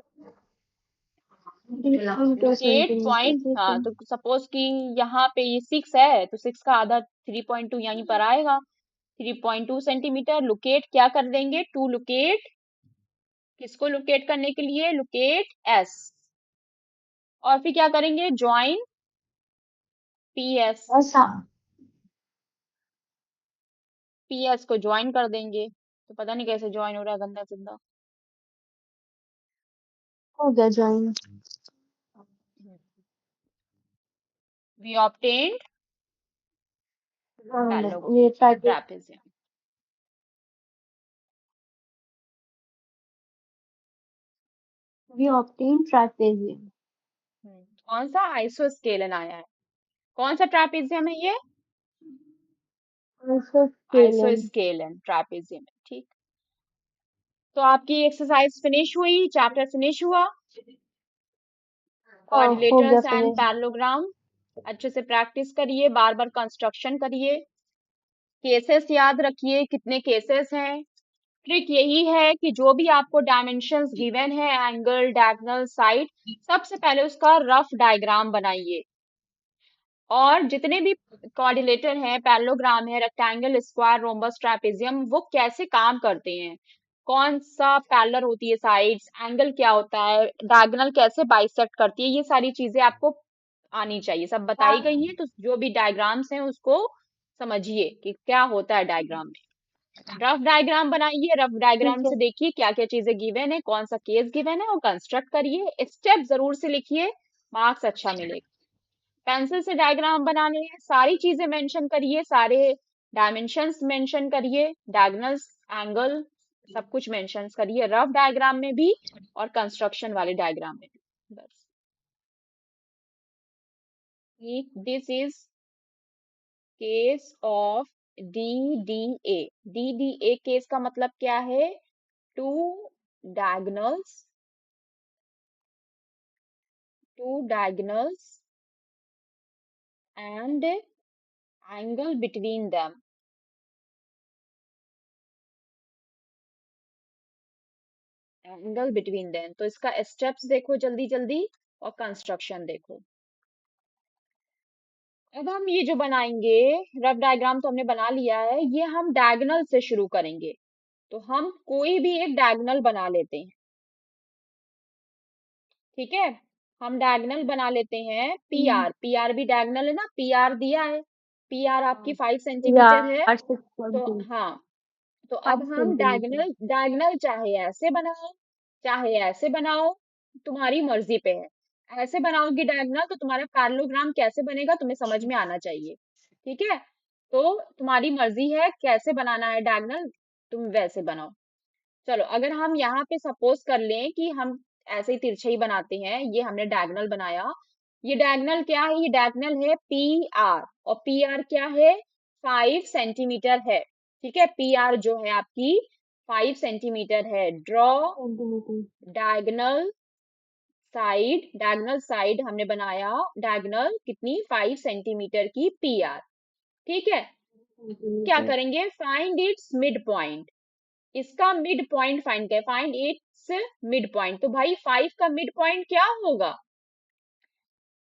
3.2 लोकेट सेंटीमीटर पॉइंट, ठीक है। हाँ तो सपोज कि यहाँ पे ये 6 है, तो 6 का आधा 3.2 यहीं पर आएगा, 3.2 सेंटीमीटर। लोकेट क्या कर देंगे, टू लोकेट, किसको लोकेट करने के लिए, लोकेट एस। और फिर क्या करेंगे, ज्वाइन पी एस, ऐसा पी एस को ज्वाइन कर देंगे। तो पता नहीं कैसे ज्वाइन हो रहा है, गंदा गंदा। हो गया ज्वाइन। वी ऑब्टेन्ड ये ट्रापेजियम। We obtain trapezium. कौन सा आइसोस्केलन आया है, कौन सा ट्रापेजियम है ये, आइसोस्केलन। आइसोस्केल एंड ट्रापेजियम, ठीक। तो आपकी एक्सरसाइज फिनिश हुई, चैप्टर फिनिश हुआ। हो गया क्वाड्रिलेटरल्स एंड फिनिश। पैरेललोग्राम अच्छे से प्रैक्टिस करिए, बार बार कंस्ट्रक्शन करिए, केसेस याद रखिए कितने केसेस हैं। ट्रिक यही है कि जो भी आपको डायमेंशंस गिवन है, एंगल, डायगोनल, साइड, सबसे पहले उसका रफ डायग्राम बनाइए। और जितने भी कोऑर्डिनेटर हैं, पैरेललोग्राम है, रेक्टेंगल, स्क्वायर, रोम्बस, ट्रापेजियम, वो कैसे काम करते हैं, कौन सा पैरेलल होती है साइड्स, एंगल क्या होता है, डायगोनल कैसे बाइसेक्ट करती है, ये सारी चीजें आपको आनी चाहिए, सब बताई गई हैं। तो जो भी डायग्राम्स हैं उसको समझिए कि क्या होता है डायग्राम में। रफ डायग्राम बनाइए, रफ डायग्राम ठीक है। से देखिए क्या क्या चीजें गिवन है, कौन सा केस गिवन है, और कंस्ट्रक्ट करिए, स्टेप जरूर से लिखिए, मार्क्स अच्छा मिलेगा। पेंसिल से डायग्राम बनाने हैं, सारी चीजें मेंशन करिए, सारे डायमेंशंस मेंशन करिए, डायगोनल्स, एंगल, सब कुछ मेंशन करिए, रफ डायग्राम में भी और कंस्ट्रक्शन वाले डायग्राम में भी। बस, this is case of DDA। DDA case का मतलब क्या है? Two diagonals, two diagonals and angle between them, angle between them. तो इसका स्टेप्स देखो जल्दी जल्दी, और कंस्ट्रक्शन देखो। अब हम ये जो बनाएंगे, रफ डायग्राम तो हमने बना लिया है, ये हम डायगोनल से शुरू करेंगे। तो हम कोई भी एक डायगोनल बना लेते हैं, ठीक है। हम डायगोनल बना लेते हैं, पी आर, पी आर भी डायगोनल है ना, पी आर दिया है, पी आर आपकी 5 सेंटीमीटर है। यार सिक्स पॉइंट तो टू हाँ, तो अब फाइव हम सेंटीमीटर डायगोनल, डायगोनल चाहे ऐसे बनाओ, चाहे ऐसे बनाओ, तुम्हारी मर्जी पे है। ऐसे बनाओगी डायगोनल तो तुम्हारा पैरेललोग्राम कैसे बनेगा तुम्हें समझ में आना चाहिए, ठीक है। तो तुम्हारी मर्जी है कैसे बनाना है डायगोनल, तुम वैसे बनाओ। चलो, अगर हम यहाँ पे सपोज कर लें कि हम ऐसे ही तिरछे ही बनाते हैं, ये हमने डायगोनल बनाया। ये डायगोनल क्या है? ये डायगोनल है पी आर, और पी आर क्या है? 5 सेंटीमीटर है, ठीक है। पी आर जो है आपकी 5 सेंटीमीटर है। Draw centimetre diagonal side, diagonal side हमने बनाया, डायगोनल कितनी? 5 सेंटीमीटर की पी आर, ठीक है। क्या सेंटीमीटर करेंगे? फाइंड इट्स मिड पॉइंट, इसका मिड पॉइंट फाइंड करें, फाइंड इट्स मिड पॉइंट। तो भाई 5 का मिड पॉइंट क्या होगा?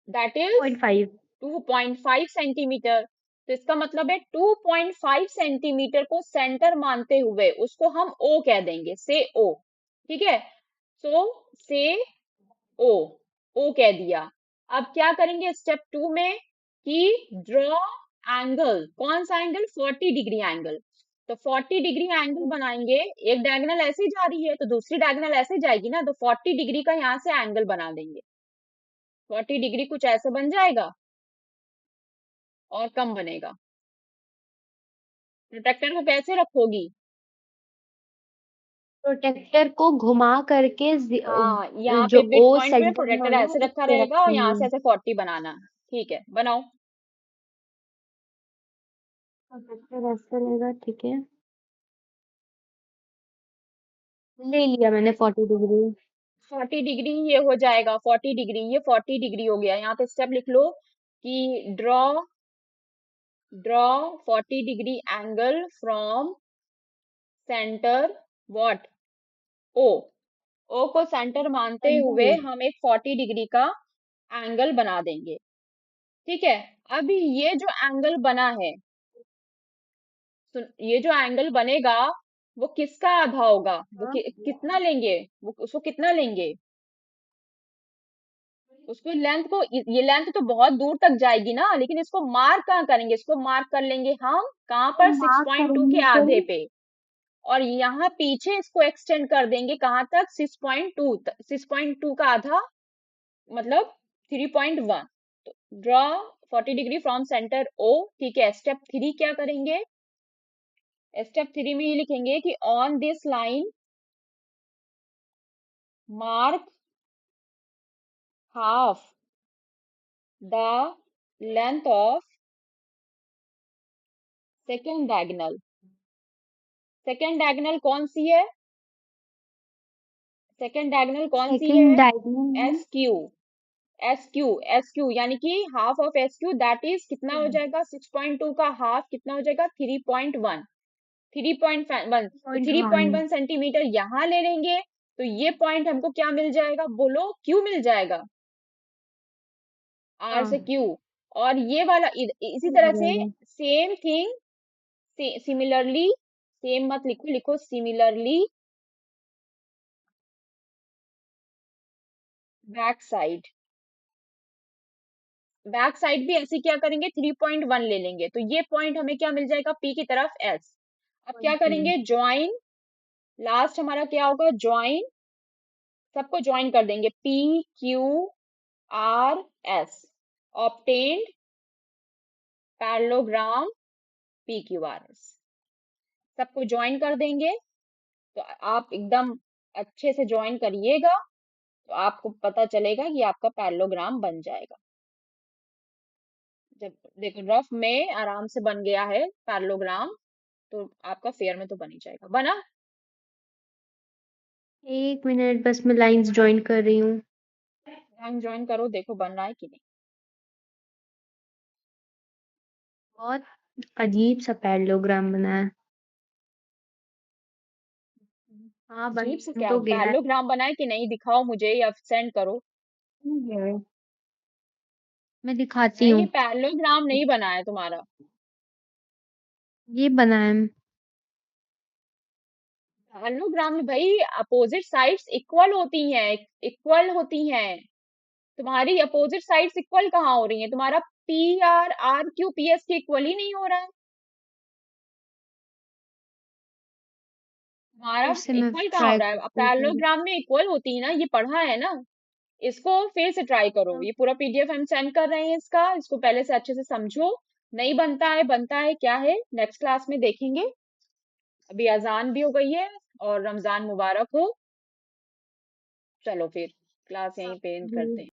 That is point five 2.5 centimetre. तो इसका मतलब है 2.5 सेंटीमीटर को सेंटर मानते हुए उसको हम ओ कह देंगे, से ओ, ठीक है। सो से ओ, ओ कह दिया। अब क्या करेंगे स्टेप 2 में कि ड्रॉ एंगल, कौन सा एंगल? 40 degree angle. तो 40 डिग्री एंगल बनाएंगे, एक डायगोनल ऐसे जा रही है तो दूसरी डायगोनल ऐसे जाएगी ना, तो 40 डिग्री का यहाँ से एंगल बना देंगे। 40 डिग्री कुछ ऐसे बन जाएगा, और कम बनेगा। प्रोटेक्टर को कैसे रखोगी? प्रोटेक्टर को घुमा करके हाँ, यहाँ जो पे मिड ओ पॉइंट पे सेंटर में प्रोटेक्टर होना ऐसे है उस रखा पे रहेगा, और यहाँ से रखेंगे। ऐसे 40 बनाना, ठीक है, बनाओ। प्रोटेक्टर ऐसे रहेगा, ठीक है। ले लिया मैंने 40 डिग्री। 40 डिग्री ये हो जाएगा, 40 डिग्री, ये 40 डिग्री हो गया। यहाँ पे स्टेप लिख लो कि draw, draw 40 degree angle from centre, what? O, O को सेंटर मानते सेंटर हुए हो। हम एक 40 डिग्री का एंगल बना देंगे, ठीक है। अभी ये जो एंगल बना है, ये जो एंगल बनेगा वो किसका आधा होगा? वो हाँ, कितना लेंगे? वो उसको कितना लेंगे? उसको लेंथ को, ये लेंथ तो बहुत दूर तक जाएगी ना, लेकिन इसको मार्क कहाँ करेंगे? इसको मार्क कर लेंगे हम कहाँ तो पर? सिक्स मार्क पॉइंट टू के करेंगे आधे फिर। पे। और यहाँ पीछे इसको एक्सटेंड कर देंगे कहाँ तक? 6.2 तक, 6.2 का आधा मतलब 3.1। तो draw 40 degree from centre O, ठीक है। स्टेप 3 क्या करेंगे? स्टेप 3 में ये लिखेंगे कि on this line mark half the length of second diagonal, second diagonal कौन सी है? सेकेंड डायगोनल कौन सी है? सेकंड डायगोनल में S Q, S Q, S Q यानी कि half of S Q, that is कितना हो जाएगा? 6.2 का हाफ कितना हो जाएगा? 3.1, 3.1, तो point three one. Point one centimetre यहाँ ले लेंगे, तो ये पॉइंट हमको क्या मिल जाएगा? बोलो, क्यू मिल जाएगा, आर से हाँ, क्यू। और ये वाला इसी आ तरह से जाएगा। सेम थिंग, सिमिलरली, सेम मत लिखो, लिखो similarly back side, back side भी ऐसे क्या करेंगे? 3.1 ले लेंगे, तो ये पॉइंट हमें क्या मिल जाएगा? पी की तरफ एस। अब क्या पॉइंट टू। करेंगे? ज्वाइन, लास्ट हमारा क्या होगा? ज्वाइन, सबको ज्वाइन कर देंगे, P Q R S, obtained parallelogram P Q R S, सबको ज्वाइन कर देंगे। तो आप एकदम अच्छे से ज्वाइन करिएगा, तो आपको पता चलेगा कि आपका पैरेललोग्राम बन जाएगा। जब देखो रफ में आराम से बन गया है पैरेललोग्राम, तो आपका फेयर में तो बन ही जाएगा। बना? 1 मिनट बस, मैं लाइंस ज्वाइन कर रही हूँ। लाइन ज्वाइन करो, देखो बन रहा है कि नहीं। बहुत अजीब सा पैरेललोग्राम बना है। हाँ, अजीब से बन क्या? तो गया है। पैरेललोग्राम बना है कि नहीं? दिखाओ मुझे या सेंड करो। ठीक है, मैं दिखाती नहीं, हूँ। पैरेललोग्राम नहीं बना है तुम्हारा। ये बना है। पैरेललोग्राम में भाई अपोजिट साइड्स इक्वल होती हैं, इक्वल होती हैं। तुम्हारी अपोजिट साइड्स इक्वल कहाँ हो रही हैं? तुम्हारा P R R Q P S के इक्वल ही नहीं हो रहा है। तुम्हारा फिर से मैं इक्वल कहाँ हो ट्राई रहा है? करती हूँ। पैरेललोग्राम में इक्वल होती है ना, ये पढ़ा है ना। इसको फिर से ट्राई करो, फिर ये पूरा पीडीएफ हम सेंड कर रहे हैं इसका, इसको पहले से अच्छे से समझो। नहीं बनता है, बनता है क्या है, नेक्स्ट क्लास में देखेंगे। अभी अजान भी हो गई है, और रमजान मुबारक हो। चलो फिर क्लास यहीं पे एंड जी। करते हैं।